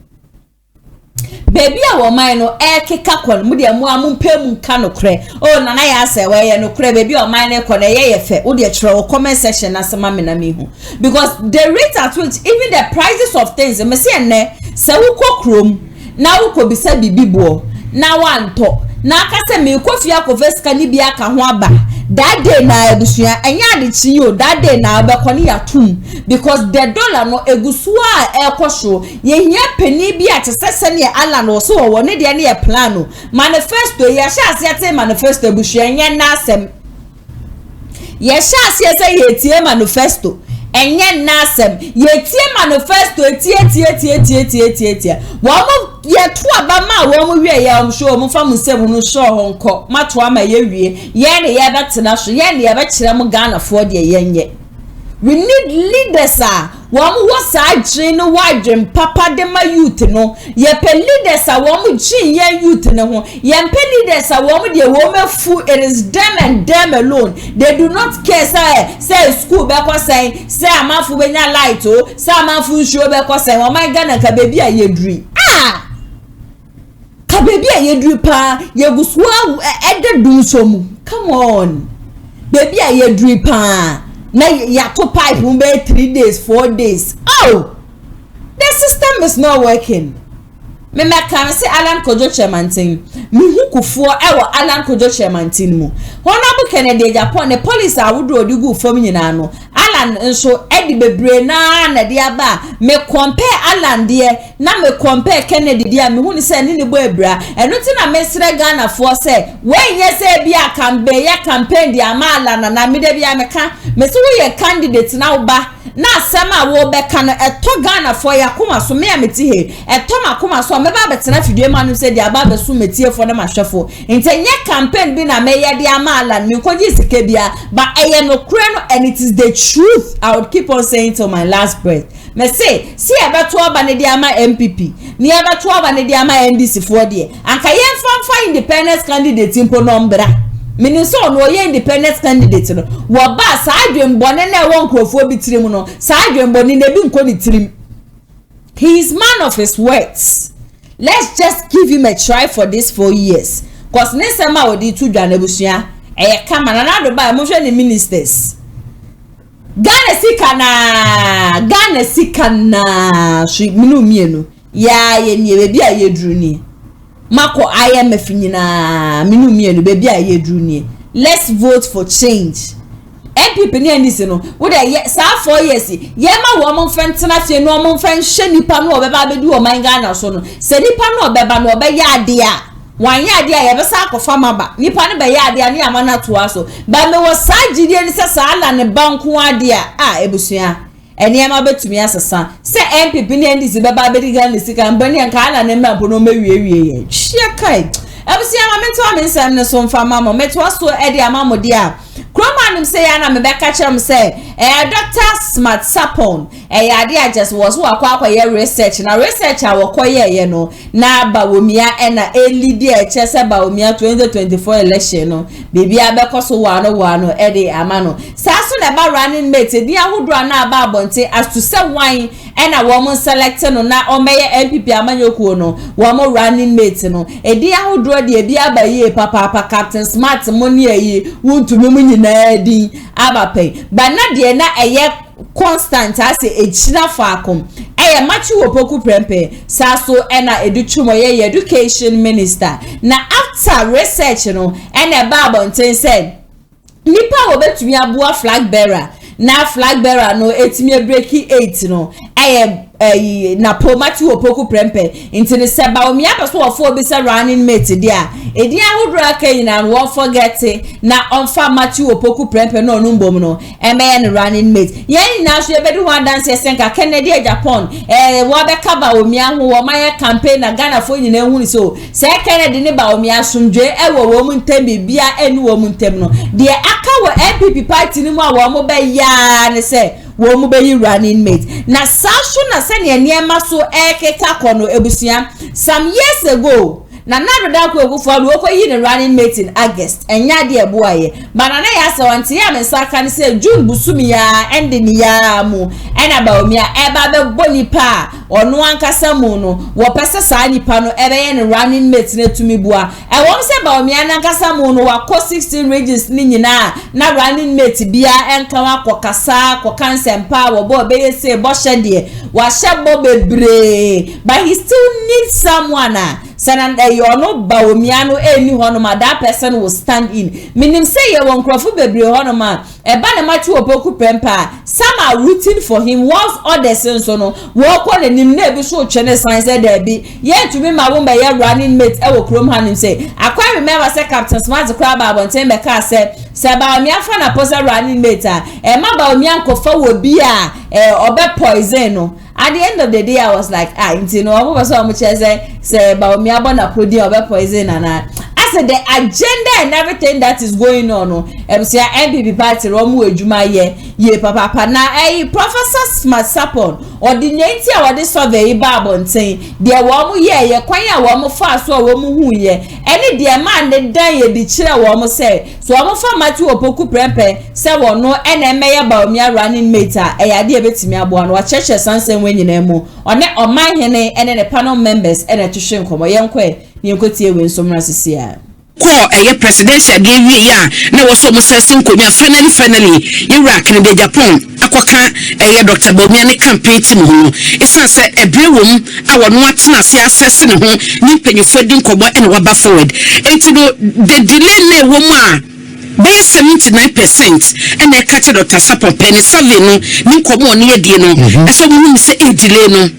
baby a wo man no keka kon mu de mu am mpem nka no kra oh nana ya ase we ye no kra baby o man na ekona ye fe wo de kire wo comment section na sama me na me hu because the rate at which even the prices of things me say enne se wo krom na wo ko bisa bibibo na wanto na akase me kofia koveska ni bia ka ho aba that day na ebusua enya de chi yo that day na abekoni yatum because the dollar no egusua ekosho ye hia peni bia tesese ne ala no so wo ne de ne ye plan no manifesto ye sha ase manifesto ebusua enya na asem ye sha ase ye tie manifesto enye nasem ye tie manifesto tie wo mo ye to abama wo mo wie ye show mo fam nsem no show honko mato ama ye wie ye ne ye betena so ye ne ye be kire mo Ghana for de yenye. We need leaders Wamu was I train no wide papa de my youth no ye pe leaders wamu chin ye youth no ye pe leaders wamu de woman fool. It is them and them alone. They do not care say school be ko say amafu benya light o say amafu show be ko say o my Ghana ka baby a ye dri ka baby a ye dri pa ye guswa ede dun so mu. Come on baby a ye dri pa na ya to pipe umbe 3 days 4 days. Oh, the system is not working. Me can say Alan Kojo chairman tin me hu kufuo ewo Alan Kojo chairman tin mu honorable Kennedy Japan the police awudo odigu fam nyina no Alan nso edi bebre na de aba me compare Alan de na me compare Kennedy de me hu ni say ni bo ebra eno ti na mesre Ghana for say when ye say bia campaign de amala na me de bia me ka me so we candidate na uba na asema wo be ka no eto Ghana for yakoma so me ameti he eto makoma so me ba betena fidie manu say dia ba be so metie for na mahwefo ntenye campaign bi na me ye de amala me koji sike bia ba eye no kure no and it is the truth. I would keep on saying till my last breath me say si abeto aba ne de ama MPP ni abeto aba ne de ama NDC for de anka yen fa independent candidate impo nombra Miniso no ye independent candidate no wo ba sa adwembone na won krofo bi tirim no sa adwembone na bi nko ni tirim. He is man of his words. Let's just give him a try for this 4 years. Cause next time we di tu dwa na busua e kama na do ba mo hwe ni ministers. Ghana sika na shi minu mienu ya ye nie be bia ye duru ni. Mako IMF nyina minu mienu be bia ye duru ni. Let's vote for change. NPP ni ndisi no wo de sa 4 years ye ma wo mo fentena fie no mo fen hye nipa no obeba be du o man Ghana so no se nipa no obeba no obe ya ade a wan ya ade a ye be sa akofa maba nipa no be ya ade a ne amana to aso ba me wo sa gidie ni se sa ala ne banku ade a ebusua ene ma betumi asesa se NPP ni ndisi beba be di Ghana sika mbani an ka ala ne mabo no mawie ye hye kai ebusua ma mento amensem ne so mfa mama meto aso ede amamo de a Kroman him say na me beka chem say Dr. Smart Sapon ade just was wo akwa ye research na research a wo koye no na BAWUMIA na elidi e chese BAWUMIA 2024 election no bibi abekoso wano ede amano saso na ba running mate di ahodro na aba abonte as to say wine na wo select no na o meye NPP amanyokuo no wo running mate no edi ahodro de bi abaye papa Captain Smart money ayi wuntumi na din abape ba na de na eye constant ase echina faakom eye machi wopoku prempe saso na educhumo ye education minister na after research no na baba nten said nipa obetumi abua flag bearer na flag bearer no etimi breaki 8 no na pomati wopoku prempe intini se BAWUMIA paso ofo bi se running mate dia edi ahodro aka yina no forget na onfa mati wopoku prempe no numbom no emeye running mate yen na so ebedu ho Adansie senka Kennedy Japan wo be ka BAWUMIA ho wo maye campaign na Ghana fo nyina ehunu so se Kennedy ne BAWUMIA somdwe wo mu ntem bibia enu wo mu ntem no de aka wo NPP party ni mu a wo mo be ya ne se wo mu be running mate na sasho na se ne niema so ekeka kono ebusua some years ago na nadoda ko egufo alu okoyi ne running mate in August enya de eboaye banana ya se wanti ya mensaka ne se June busumi ya ende ni ya mu ena BAWUMIA eba be bonipa onu ankasa mu no wo pese sa nipa no ebe ye ne running mate ne tumi bua won se BAWUMIA na ankasa mu no wa ko 16 regions ni nyina na running mate bia enka wa kokasa ko kansempa wo bo be se bo hye wa hye bo bebre but he still needs someone sanan no BAWUMIA no eni hono ma that person will stand in minim say ye won krofo bebre hono ma eba na machi opoku prempa some are rooting for him once others so no wo ko ne nim na ebi so twene san say there be ye tumi ma wo be ye running mate e wo krom hanim say akwa remember say Captain Smart kra ba bonten be ka say BAWUMIA fa na posa running mate ma BAWUMIA nkofa wo bi a obe poison no. At the end of the day, I was like, you know, I'm so much as say BAWUMIA bona podium or poison and I said the agenda and everything that is going on. MC NPP party romu ejuma ye papa na Professor Smart Sapon ordinate or this survey babontin there womu ye kwanya womu fa so womu hu ye any dear man the dan ye di kire womu say so womu fa matu opoku prempe say wono eneme BAWUMIA running mate ade ebetimi aboa no cheche sansen wenyina mu one oman hene ene the panel members ene tuhwe nkomo yenkwe yenkotie we nsomra sisia ko presidential de wie ya na wo so musensin ko bia finally Iraq ne de Japan akoka Dr. BAWUMIA ne campaign team ho isan se ebrewom a wono atena se assess ne ho ni panyefo di nkobo ene waba forward enti no the delay na wo mu a by 79% and I catch Dr. Sapon penny survey no ni nkobo ne ye die no eso mu se delay no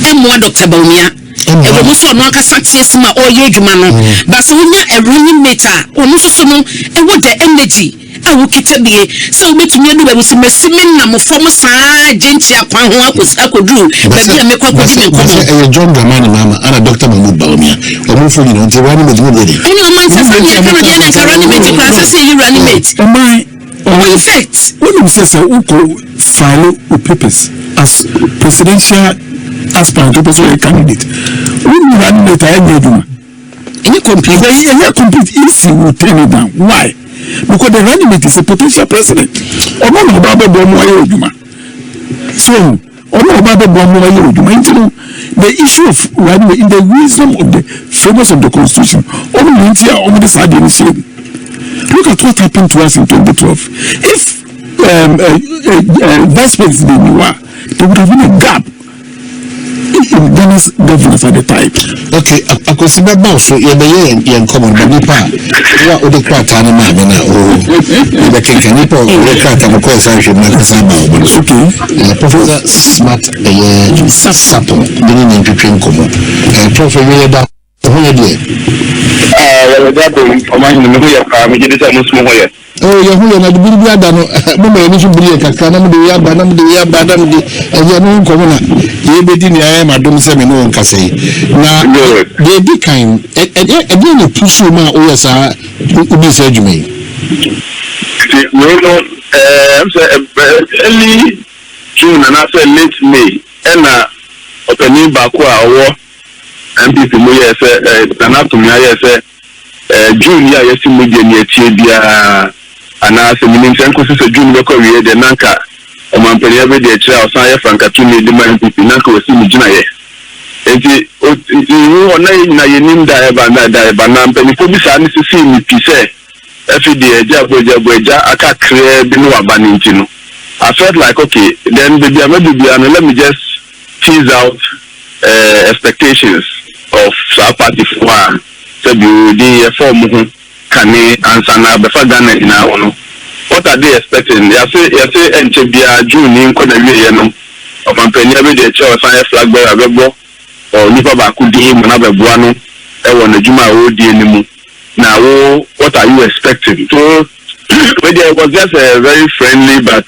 emo Dr. BAWUMIA ewo muso no aka satisma oye adwuma no ba so nya a running mate onu so no ewo the energy awu kitabie so betumi adu ba so mesimi na mo fom saa genti akwa ho akodu ba bia me kwa kodi me kono John Dramani mama ana Dr. BAWUMIA omo fo ni no nti running mate mo dey any o man say say you running mate kwa say you running mate effect. When you say file papers as presidential aspirant or presidential candidate, when you run later, Any complete. Any complete easy will turn it down. Why? Because the running mate is a potential president. So, the issue of running in the wisdom of the framers of the constitution, look at what happened to us in 2012. If vice president there would have been a gap in Ghana's governance at the time. Okay, I consider boss. You're in common, but Nipa, what would the crack on a man or the king can nipple or the crack of a course I should make a sample. Okay, Professor Smart, Sapo, meaning in between common. And Professor about oh, you're who are the Bulgarian, Mumma, should be a Kakanam, the Yabanam, the Yabanam, and Yanon Comuna. You be in I don't say no one can say. Now, they be kind, and again, a push you my OSR to be said you may. No, early June and after late May, and opening Bakua or NPP Movenpick, Anatomy, June, yes, immediately, and as a minister, June, Korea, the Nanka, or Mampany every day, Charles, Franca, to me, the man, Pinanco, was in Jina. And you are not in Diabana, and if you are to see me, Pise, every day, Jaboja, I can't create the new Abanintino. I felt like, okay, then the Diamond, let me just tease out expectations of our party for one. So the form can answer now before Ghana in our own. What are they expecting? They say NPP June in Kodawi, or Mampany every day, Charles, flag bearer, or Nipa Bakudi, Manaba Buano, on the Juma OD. Now, what are you expecting? So, it was just a very friendly but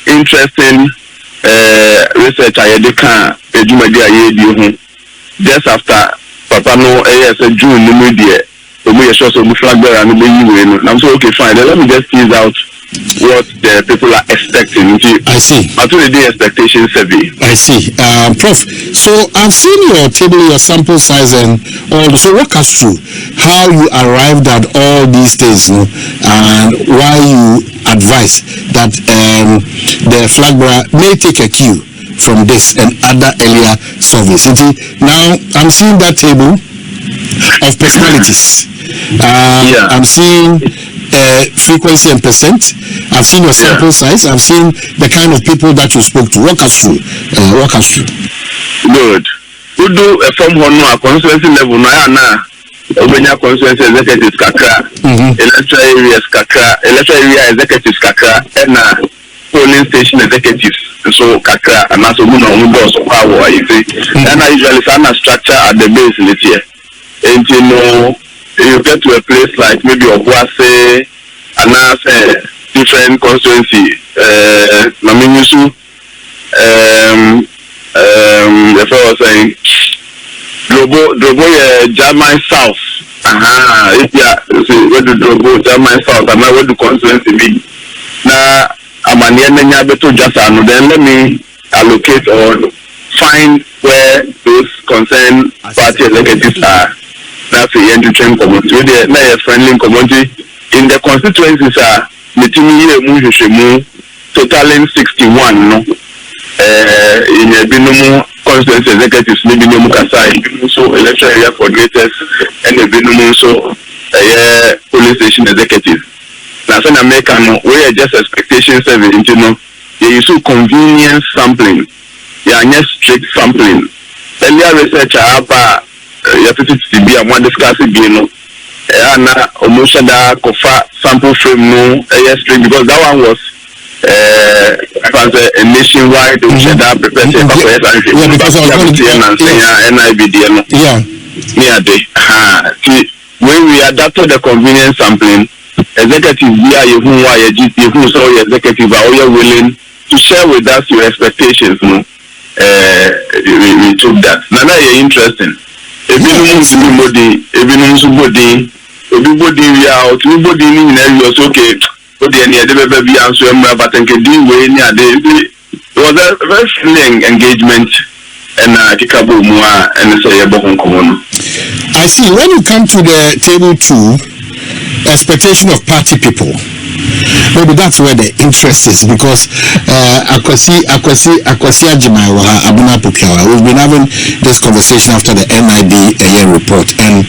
interesting research I had the Juma just after Papa no June the media. So we are sure so flag bearer and we I'm so okay fine. Let me just tease out what the people are expecting. I see. After the day expectation survey. I see. Prof, so I've seen your table, your sample size and all. So walk us through how you arrived at all these things, and why you advise that the flag bearer may take a cue from this and other earlier surveys. Now I'm seeing that table of personalities. I'm seeing frequency and percent. I've seen your sample size. I've seen the kind of people that you spoke to. Walk us through. Good. We do a form on a constituency level now. Obenya constituency executives kakra, electoral areas kakra, electoral area executives kakra, and polling station executives. So kakra, and also boss of power. And I usually find a structure at the base in it here. And you get to a place like maybe Obuase, and different constituency. Naminusu, the fellow saying, Drobo German South. If you where do Drobo German South, and now where do constituency be? Now, I'm an enemy beto just then let me allocate or find where those concerned party executives are. That's the entertainment community. With the friendly community in the constituencies are meeting totaling 61. No, in a binomo constituency executives, maybe no Mukasai, so election area coordinators, and a binomo so police station executives. Now, in America, we are just expectation survey. They use convenience sampling. They are just strict sampling. Earlier research about to be a one discussing and Omoshada Kofa sample frame no strict because that one was a nationwide Omoshada prepared when we adapted the convenience sampling, executive GTP who saw your executive are all willing to share with us your expectations. We took that. Now that's interesting. Everybody we are out, everybody in areas okay. But the end, the baby answer, but I can do way near the. It was a very friendly engagement, and Kikabu Mua and say about Hong. I see. When you come to the table 2, expectation of party people, maybe that's where the interest is, because Akwasi Ajimaiwa Abuna Pukiawa, we've been having this conversation after the NIB report, and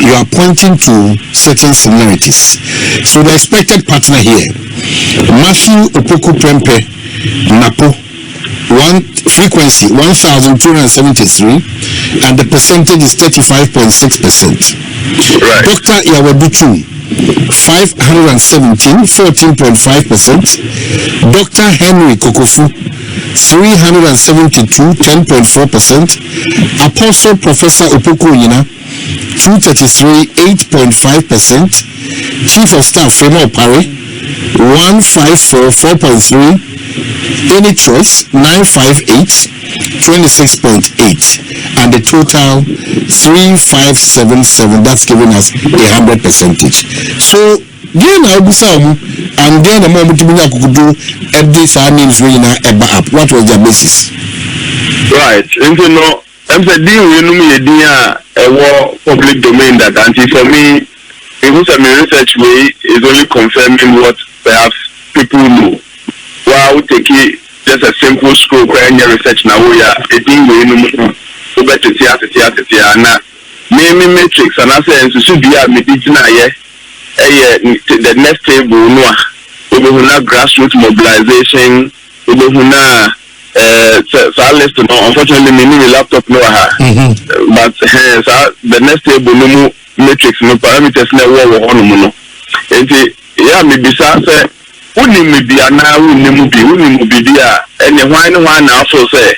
you are pointing to certain similarities. So the expected partner here, Matthew Opoku Prempe Napo, frequency 1,273, and the percentage is 35.6%. Right. Dr. Yawaduchu, 517, 14.5%. Dr. Henry Kokofu, 372, 10.4%. Apostle Professor Opoku Yina, 233, 8.5%. Chief of Staff Fema Opare, 154, 4.3. Any choice 958, 26.8, and the total 3577. That's giving us 100%. So then I will say, and then the moment we could do this names really up. What was their basis? Right, and you know, I'm saying you know me a war public domain that anti for me. It was a research way is only confirming what perhaps people know. Wow, take it just a simple scroll and your research now. We are a thing we know about the theater. Now, name matrix and I say, so should be a medicina. The next table, no, we will have grassroots mobilization. We will have list. Unfortunately, my laptop no but the next table, no matrix, no parameters, no war on. And yeah, maybe say. Uni mibia na uni mubi dia and why now so say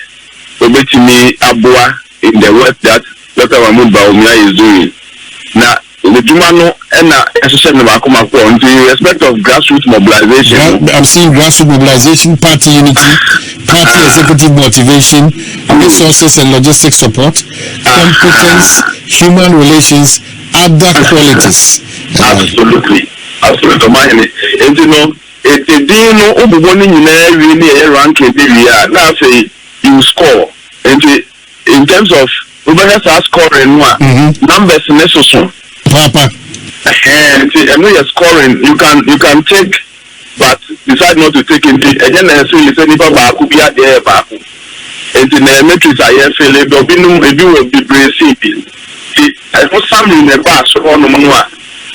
obetimi abua in the work that Dr. BAWUMIA is doing. Now the Jumano and association of Akumako in respect of grassroots mobilization. I'm seeing grassroots mobilization, party unity, party executive motivation, resources and logistics support, competence, human relations, other qualities. Absolutely. And you know it no obuboni nyina really rank area na say you score and in terms of over scoring numbers necessary papa and know you're scoring you can take but decide not to take it again necessarily say nipa ba ku bia there ba ku and the metrics are fairly but we will be bracing I was some in the past on no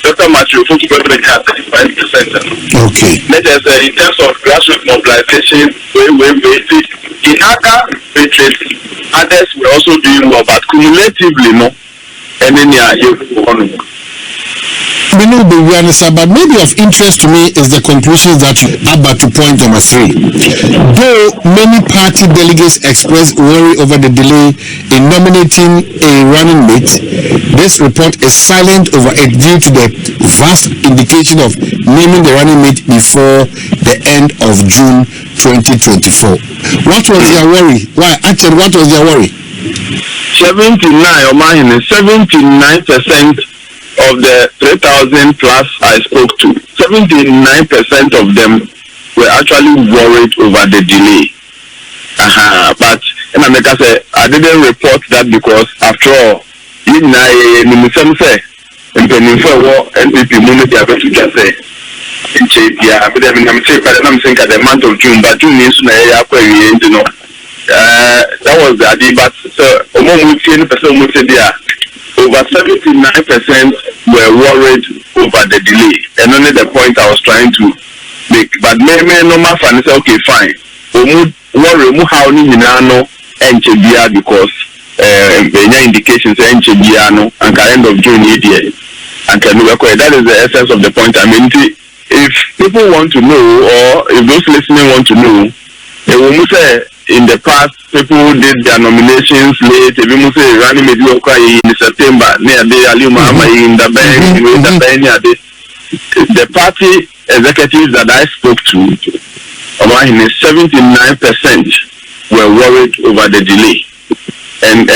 Dr. Matthew, 35%. Okay. Let us in terms of grassroots mobilization, in other matrix, others were also doing well, but cumulatively, no. And then we know the awareness, but maybe of interest to me is the conclusions that you about to point number 3. Though many party delegates expressed worry over the delay in nominating a running mate, this report is silent over it due to the vast indication of naming the running mate before the end of June 2024. What was their worry? Why? Actually, what was their worry? 79% of the 3,000 plus I spoke to, 79% of them were actually worried over the delay. But and I say I didn't report that because after all, NPP Movenpick say yeah, but I'm saying at the month of June, but June is that was the idea. But over 79% were worried over the delay, and only the point I was trying to make. But maybe normal fan say okay, fine. Worry how no because indications and end of June and that is the essence of the point. I mean, if people want to know, or if those listening want to know, they will say in the past people did their nominations late. If you say running mediocre in September, near the Ali Muhammad in the bank, the party executives that I spoke to, about 79% were worried over the delay. And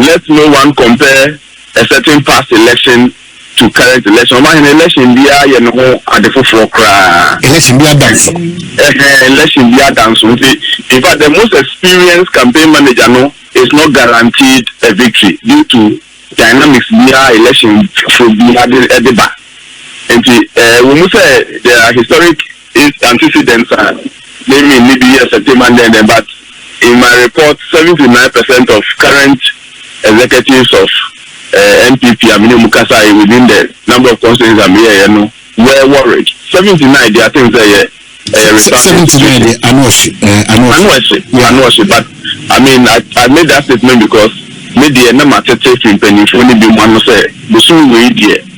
let no one compare a certain past election to current election. Man, election be a at the forefront. Election be a dance. Election be a dance. In fact, the most experienced campaign manager is not guaranteed a victory due to dynamics via election should be at the back. And when we say there are historic antecedents, maybe a September then, but in my report, 79% of current executives of NPP, Mukasa, within the number of constituencies I'm here, were worried. 79, there are things there. 79, I know, but I mean, I made that statement because maybe a number of things in penny when you want to say, the soon we did.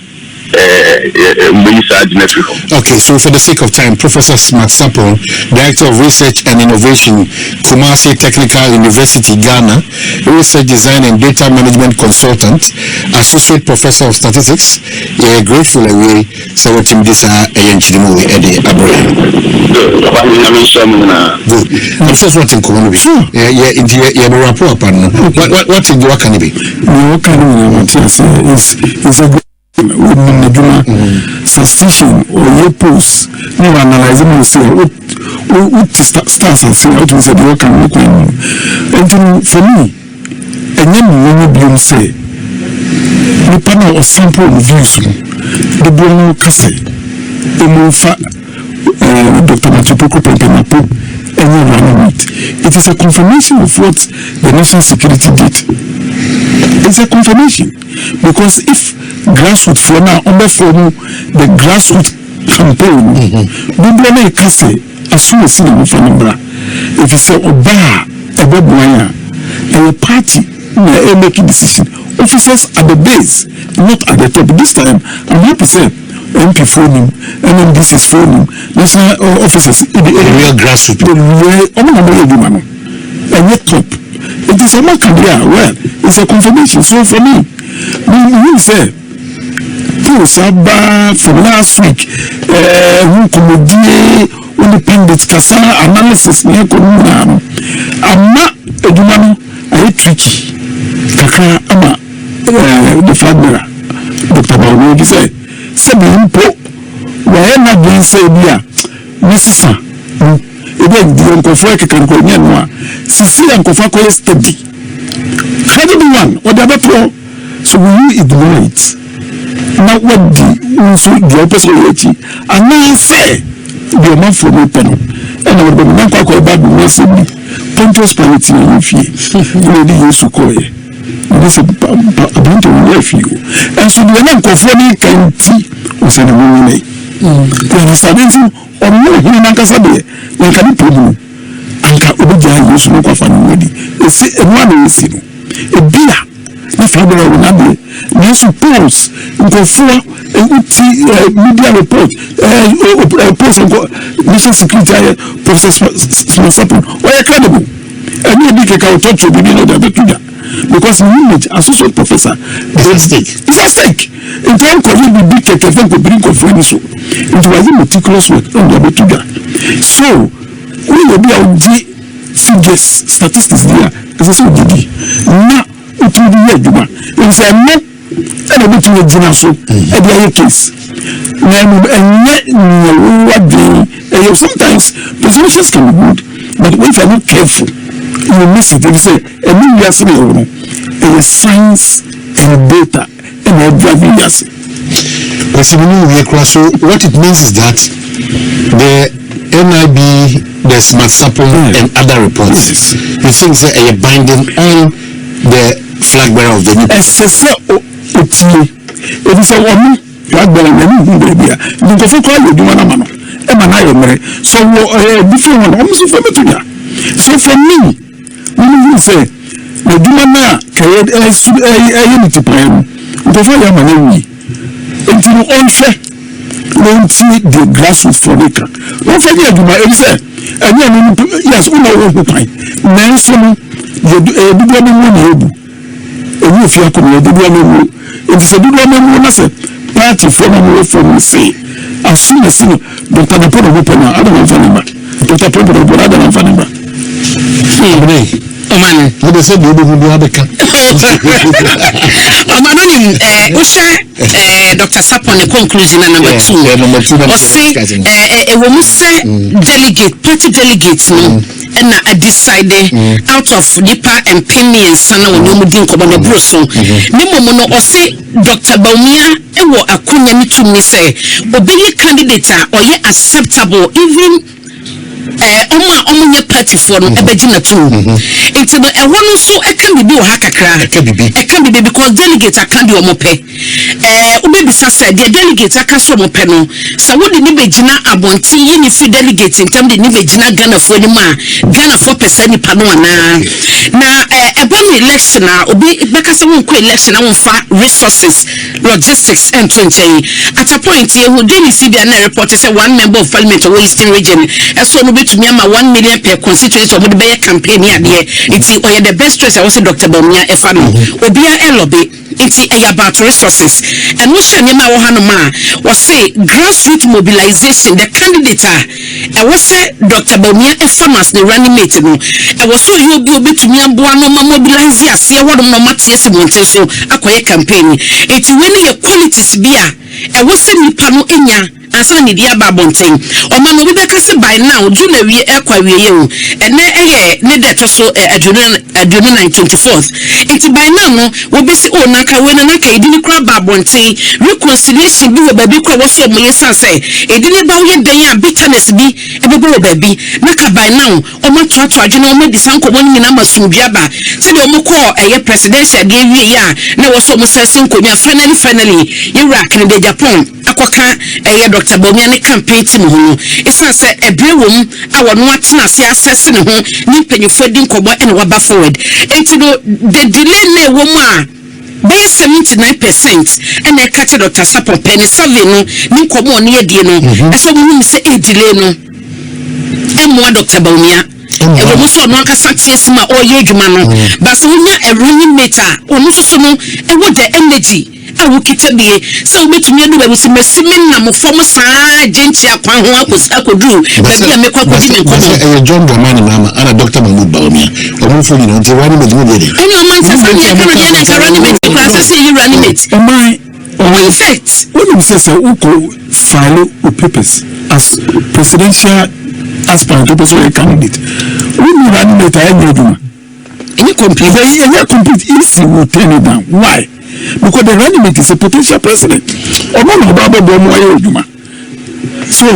Okay, so for the sake of time, Professor Smart Sapon, Director of Research and Innovation, Kumasi Technical University, Ghana, Research Design and Data Management Consultant, Associate Professor of Statistics, grateful away, so what in this Chidimu Eddie Abraham. Good. I'm just watching Komobi. What in what can it be? What can is a suspicion or your post, you analyze them and say what stars and say what we said you can look on. And for me, and then you say the panel of sample reviews, the Bruno Casse, the Mofa, Dr. Matupoko Pempemapo, and you run it. It is a confirmation of what the national security did. It's a confirmation because if grassroots for now under form the grassroots campaign, Bubble can say as soon as you know if you say Oba a Babuaya and a party may make a decision. Officers at the base, not at the top. This time I'm happy to say MP phone him, NMDC phone him, national officers, the real grassroots, and yet top. It is a matter well, it's a confirmation. So for me, we say from last week, who could independent Kasa analysis near Komuna. I'm not a woman, I tricky. Kaka Ama, the flag bearer, Dr. Bawumia said, Sabimpo, why not being said here, Mrs. Even the Uncle Frank can go near Sisi Uncle Frank is steady. How do one or the other pro? So we ignore it. Now what the opposite and now say the man for me panel and I would be not quite bad message Pontus Palatin in fear. Lady used to call it. This is a bunch of refuge. And so the Uncle Frank can see was an woman. There is a reason or no human casabe, like a problem. And Kabuja used to look off and ready. It's a one is a beer. The father will not be. You suppose go for a media report, post national secretary, Professor Smasapo, or a credible. And you make a touch of the other because image associate professor is at stake. It's at stake. In time, COVID will be kept to bring conference. It was a meticulous work on the Batuga. So, we will be our figures, statistics there, as I said, now, it will be a Juba. It is a no, and a bit of a dinner so, at the other case. And sometimes presumptions can be good, but if you're not careful, you will miss it. They say, a new year, science and data, and a driving years. So what it means is that the NIB, the Smart Sapon, and other reports, you think they are binding on the flag bearer of the new. It is a woman, flag bearer, and you go for call you, so different one, almost for me. So for me, when you say, the Dumana carried a unity plan, go for your money. Until unfair, don't see the grassroots for the car. Don't forget to my answer. And yes, we know what time. Nelson, you do a big woman. And if you are coming, it is a big woman. Party from say, as soon as Dr. Napoleon open, I don't know Fanima. Dr. Napoleon, I don't know Fanima. Oman, what they said, you do the other can. Oman, Usha, Dr. Sapon conclusion number 2 or say we must say delegate party delegates no and I decided out of Nipa and Penny and Sana when you didn't come on the broso no or say Dr. BAWUMIA ewo akunya ni to me say obey candidate or ye acceptable even omo party for no ebegina too into the one so I can be ha kakra I can be because delegate can be omo pe obebi sasa the delegate aka so omo pe no so wo de ni begina abonti yi ni fi delegate in term de ni begina Ghana for ni ma Ghana 4% ni pa no ana na ebon election na obi beka se won ko election na won fa resources logistics and twenty at a point here who didn't see the report say one member of parliament of Eastern region so no to me 1 million per constituency of the Bayer campaign here it's the best choice I was Dr. BAWUMIA efano obia elobe it's about resources and we shall nyama wo hanoma was say grassroots mobilization the candidate I was say Dr. BAWUMIA farmers the running mate no I was so you be to me amboa no mobilize ya see what no matters monte so akoye campaign it's when your qualities bia I was say nipa no enya ansa ni dia babonten o ma no bi beka se by now June wie ekwa wie ye o ene eye ne de to so adwene 24th it by now no wo be si o naka we na ka idini kra babonten reconciliation bi we baby kra wo so mo yesan say idini ba wo ye den ya bitterness bi e be bo baby naka by now o ma to adwene o ma di sanko mo ni na masumdua ba se de o mo ko eye presidential de wie ya na wo so mo sasin konwa finally Iraq ni de Japan akoka eye Dr. BAWUMIA campaign team ho it's say ebrewom awo no atena se assess ne ho ni panyifo di nkobo and waba forward into the delay na wo mu a be 79% and I catch Dr. Sapon penny survey no ni nkobo no ye die no eso wo say e delay no emo Dr. BAWUMIA ewo mo so no aka saties ma o ye adwuma no but so nya a running meter o mo so no e wo the energy awu kitabie so betumi adu ba bisi mesimin na mo fom saa genchi akwan ho akodu baby amekwa kodi me komo John Dramani mama ana Dr. BAWUMIA omo fo ni no ti wani me di any man say say you can run it class say you run it in fact when you say uko file papers as presidential aspirant to be a candidate when you run it any complete easy will turn it down why because the running mate is a potential president. So,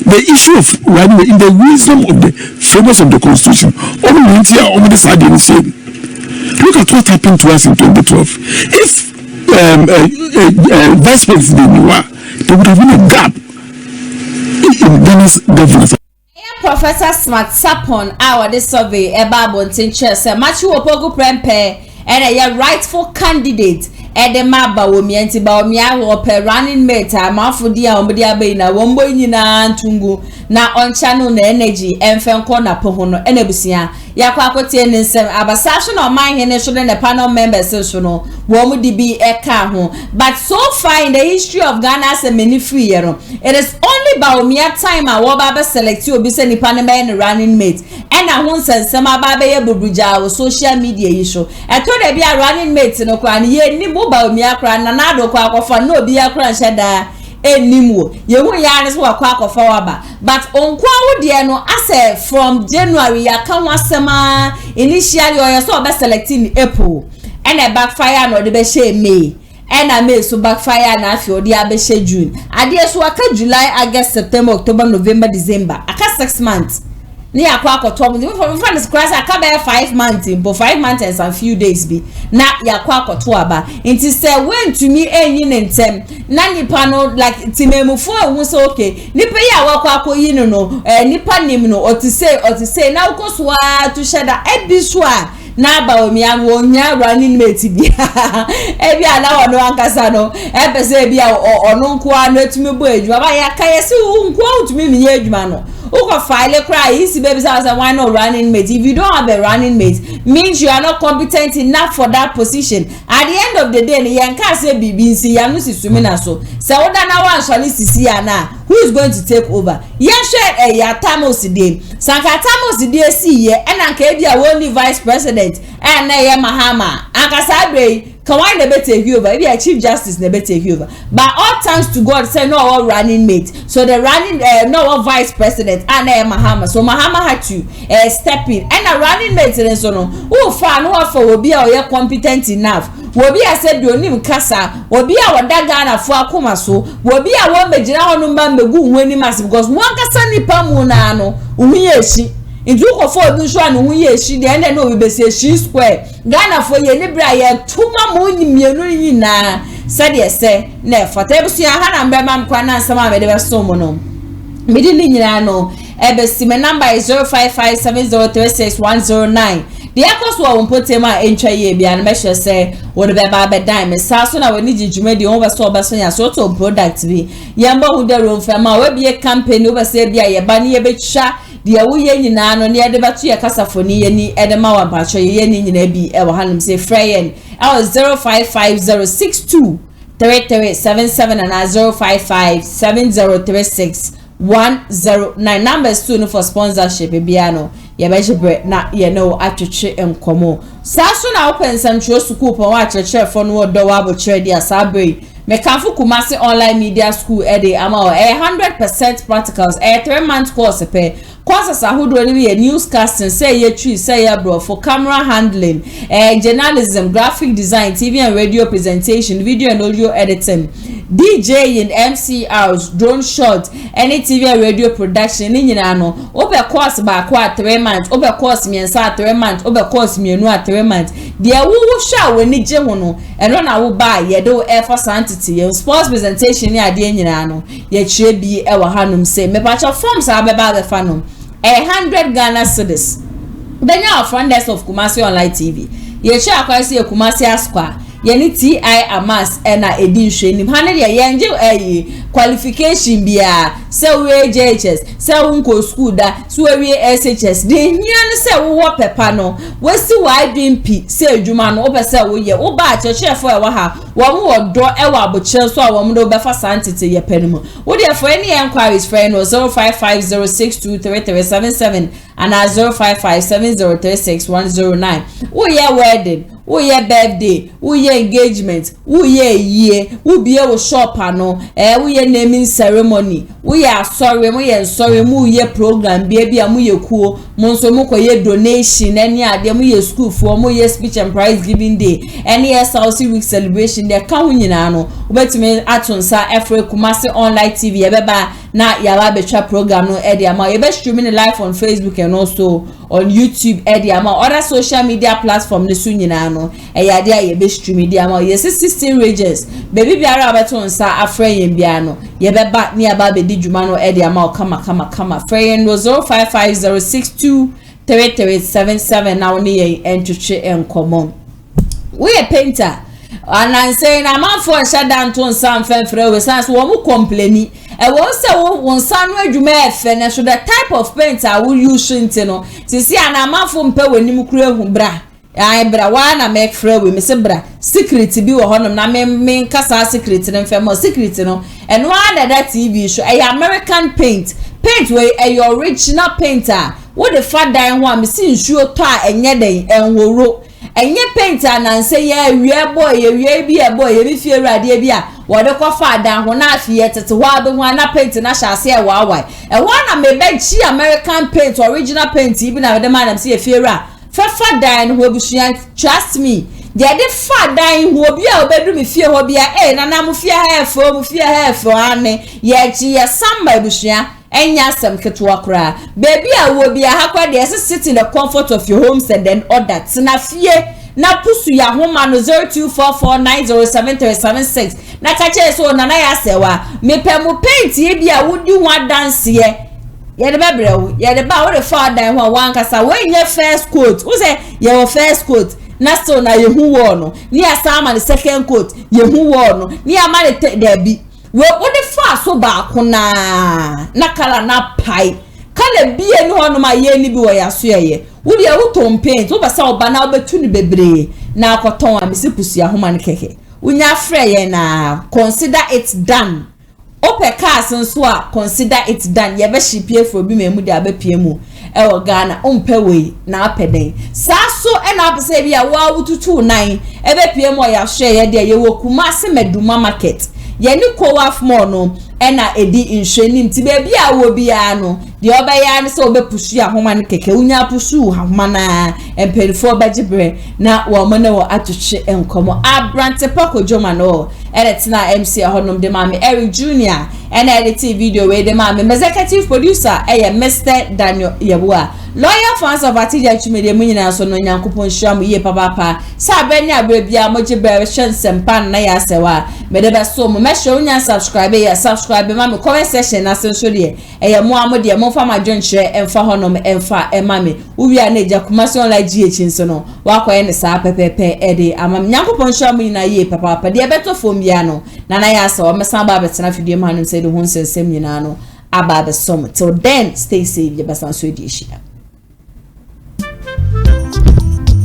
the issue of running in the wisdom of the famous of the constitution, look at what happened to us in 2012. If vice president there would have been a gap in Ghana's governance. Professor Smart Sapon our this survey about Bontin Chelsea Machu Opogu Prempe and a rightful candidate Edema BAWUMIA nti BAWUMIA wo per running mate amafodi a ombodi abai na wombo nyina ntungu na on channel na energy emfenko na poho no enebusia yakwa akotie ne nsem abasasho na oman hene so the panel members so no wo mu di bi eka ho but so far in the history of Ghana as a many free year it is only BAWUMIA time a wo ba select obi se ni panel man running mate and a ho nsem aba be ye bobuja wo social media issue eto de bia running mate no kwa ne ye ni BAWUMIA kra na nado kwa akofa no obi akra nheda enimu yehu ya ne so akwa akofa waba but onkwa wo de no ase from January ya kan wasema initially or so be selecting April and a backfire no de be share May and a May so backfire na afi odi abehye June ade so aka July August September October November December aka 6 months ni akwa akoto mo from friends class aka be 5 months but 5 months and some few days be na yakwa akoto aba nti say when to me enyi ntem na nipa no like timemufo ehun so okay nipa ya wakwa akoyi no nipa nim no otise na ukoso to sheda ebiswa na BAWUMIA wonya running mate bia ebi ala wono ankasa no epese bia ono nko anu etumi bo edwuma ba ya kayesi nko utumi minye edwuma no uko file cry isi baby say why not running mate if you don't have a running mate means you are not competent enough for that position at the end of the day ni yanka say bibi nsi yanu sisumi na so se oda na wan swali sisi ya na who is going to take over? Yenshe Yatamos Day. Sankatamos Day see ye and Ankadia only vice president and Mahama. Ankasabre. Kawai never take you over. Maybe a chief justice never take you over. But all thanks to God, say no all running mate. So the running no all vice president and Mahama. So Mahama had to step in and a running mate and so no. Who fan who for will be our competent enough. Will be a said your name Kasa. Will be our dagana for Kumaso. Will be a one major number when he must because one Kasani Pamunano. Uyeshi. Into for Bushwan, we she the end no we say she square. Ghana for ye libra ye tuma moni mienu na said yes say ne for tebusia hana mbema mkwana sama medeba somono. Midi ni nyina no ebesime number is 0557036109. The akos wa wompotema entwa ye bia na mehwe say wo de beba be dan me sa so na woni jijuma di won so obeso nya so to product bi yamba hu de ro mfama we bie campaign we be say bia ye ba ne ye betwa dia wo ye nyina no ne de batu ye kasafoni ye ni e de ma wa bacho ye ni nyina bi e wo hanum say freyen I was 0550623377 and 0557036109 numbers 2 no for sponsorship biano ye beje na ye no atwetwe enkomo sa so na open central school pon wa church for no do wa bo chere dia sabre me kanfu Kumasi online media school ede ama 100% practicals 3-month course pe courses ahodo ni be newscasting say ye tree say ye bro for camera handling journalism graphic design TV and radio presentation video and audio editing DJ and MCRs drone shot any TV and radio production ni nyina no obe course ba kwa 3 months obe course miensa 3 months obe course mienu 3 months de wo sha woni je ho no eno na wo ba ye do air for sanctity ye sports presentation ni ade nyina no ye chire bi e wa hanum say me pacha forms abeba be fanom 100 Ghana cedis benya friends of Kumasi online TV ye che akwasi e Kumasi Asqua ye ni TI Amas na edi hwenim hane de ye nje qualification bia se we JHS se unko school da so we SHS de hian se wo pepa no wasi YDP se adwuma no obese wo ye wo ba chechefo e wa ha wo mo do e wa aboche so a wo mo do be fa santete ye panimu wo de for any enquiries friend no 0550623377 and 0557036109 wo ye wedding wo ye birthday wo ye engagement wo ye year wo bia wo shop ano wo ye naming ceremony wo ye sorry mo ye sorry mo ye program bia mo ye kuo mo nso mo koye donation any ade mo ye school for mo ye speech and prize giving day any SLC week celebration there kan ho nyina no obetime atonsa efre Kumasi online TV ebeba na yala betwa program no e dia ma ye be streaming live on Facebook and also on YouTube e dia ma other social media platform ne su nyina no e ya dia ye be streaming dia ma ye 16 regions baby biara abetonsa afre yen bia no ye beba ni aba be di djuma no e dia ma kama friend no 0550623377 now ni ye entwetwe enkomo we a painter and I'm saying I'm out for a shutdown to some fefre we sans wo mu complaini e won say won sanu adwuma efe so the type of paint I will use shinte no sisi anamafo mpe wanim kura hu bra ai bra wa na make free we me se bra secret bi wo honom na me kasa secret no mfe mo secret no eno ada that TV show American paint we a original painter what the father ho am si nsuo to a enye den enworo enye painter na nse ya wie boy ye wie bi e boy ye bi fie urade bi a wo de ko father ho na afie tete ho abe ho na paint na hyase e wa na me be chi American paint original paint ibi na de man am se fie ura fa dan ho busuan trust me they dey fa dan ho bi a obedu me fie ho bia na na mo fie ha efo ane ye chi ye samba busuan enya sam ketwa kra baby a wo bia ha kwa dey sit in the comfort of your homes and then order na fie na pusu ya homa no 0244907376 na kache so na ya sewa me pemu paint ye bia wodi ho Adansie ye de bebrewo ye de ba wo de fa dan ho wan kasa we nye first coat wo say ye wo first coat na so na ye hu wo no ni asama the second coat ye hu wo no ni ama de bi we the fa so ba kuna na kala na pai kala bie ni hono ma ye ni bi wo ya so ye wo de wo tom paint wo ba sa oba na obetu ni bebre na akoton amisi pusia homa ne keke unya frɛ ye na consider it done ope cars nso a consider it done ye be shipie for bi memu de abepie mu e wo Ghana ompe we na apeden sa so e na apese bia wa wututu nan e bepie mu ya hwe ye de ye wo Kumasi Meduma market ye ni Kowaf more no e na edi inhwenim ti be bia wo bia no de obaya ne se obepusu ahoma ne keke unya pusu ahoma na empelifo bagibre na wo mo ne wo atwetwe enkomo abrante pako joma no editor MC ahonom de mame Eric Junior and editing video we de mame executive producer Mr. Daniel Yebua lawyer fans of Atija Chumede munyina so no nyankopon hwam ye papa sa bani abrebia mogibre hwen sempan na ya sewa me de be so mo me hwe unya subscribe mame comment section na senso de mo amode mo fa madwonche emfa honom emfa emame uwia na eja Kumasi online GH nso no wakoye ne sa pepepe ede amam nyankopon hwam nyina ye papa de beto fom bia no na ya sewa me san ba betena fidie manum se de ho nsensem nyina no aba be som till then stay safe ye besan so edi ehia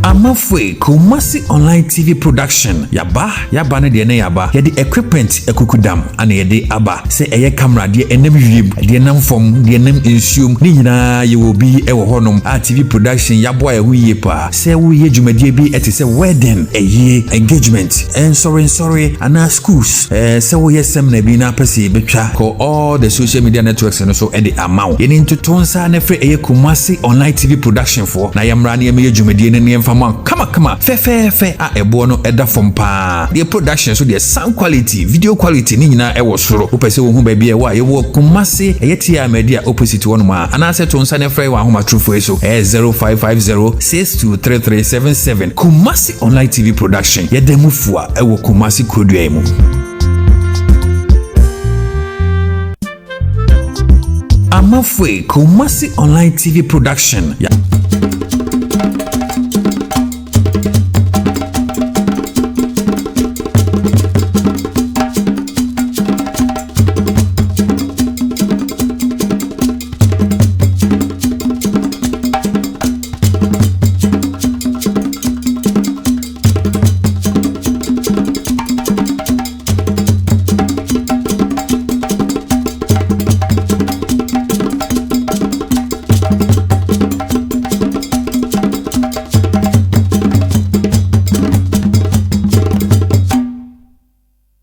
Amafwe Kumasi Online TV Production yaba ne de ne yaba ye de equipment ekukudam ana ye de aba se eye camera de enem wiem de nam fom de nam ensuom ni nyina ye wo bi e wo honom a TV production yabo ya huye pa se wo ye dwumadie bi etese wedding eye engagement and sorry ana schools se wo ye seminar bi na pese betwa ko all the social media networks no so e de amaw ye ni ntotonsa na fre eye Kumasi Online TV Production for na yamra na ye dwumadie ne mfa Kama fe a ebo no eda from pa the production so the sound quality video quality ni nyina e wo soro opese wo hu ba bia wa ye wo Kumasi eyetia media opposite one ma ana se to nsa ne frɛ wa homa true so 0550623377 Kumasi Online TV Production ye demufua e wo Kumasi kodua mu Amafwe Kumasi Online TV Production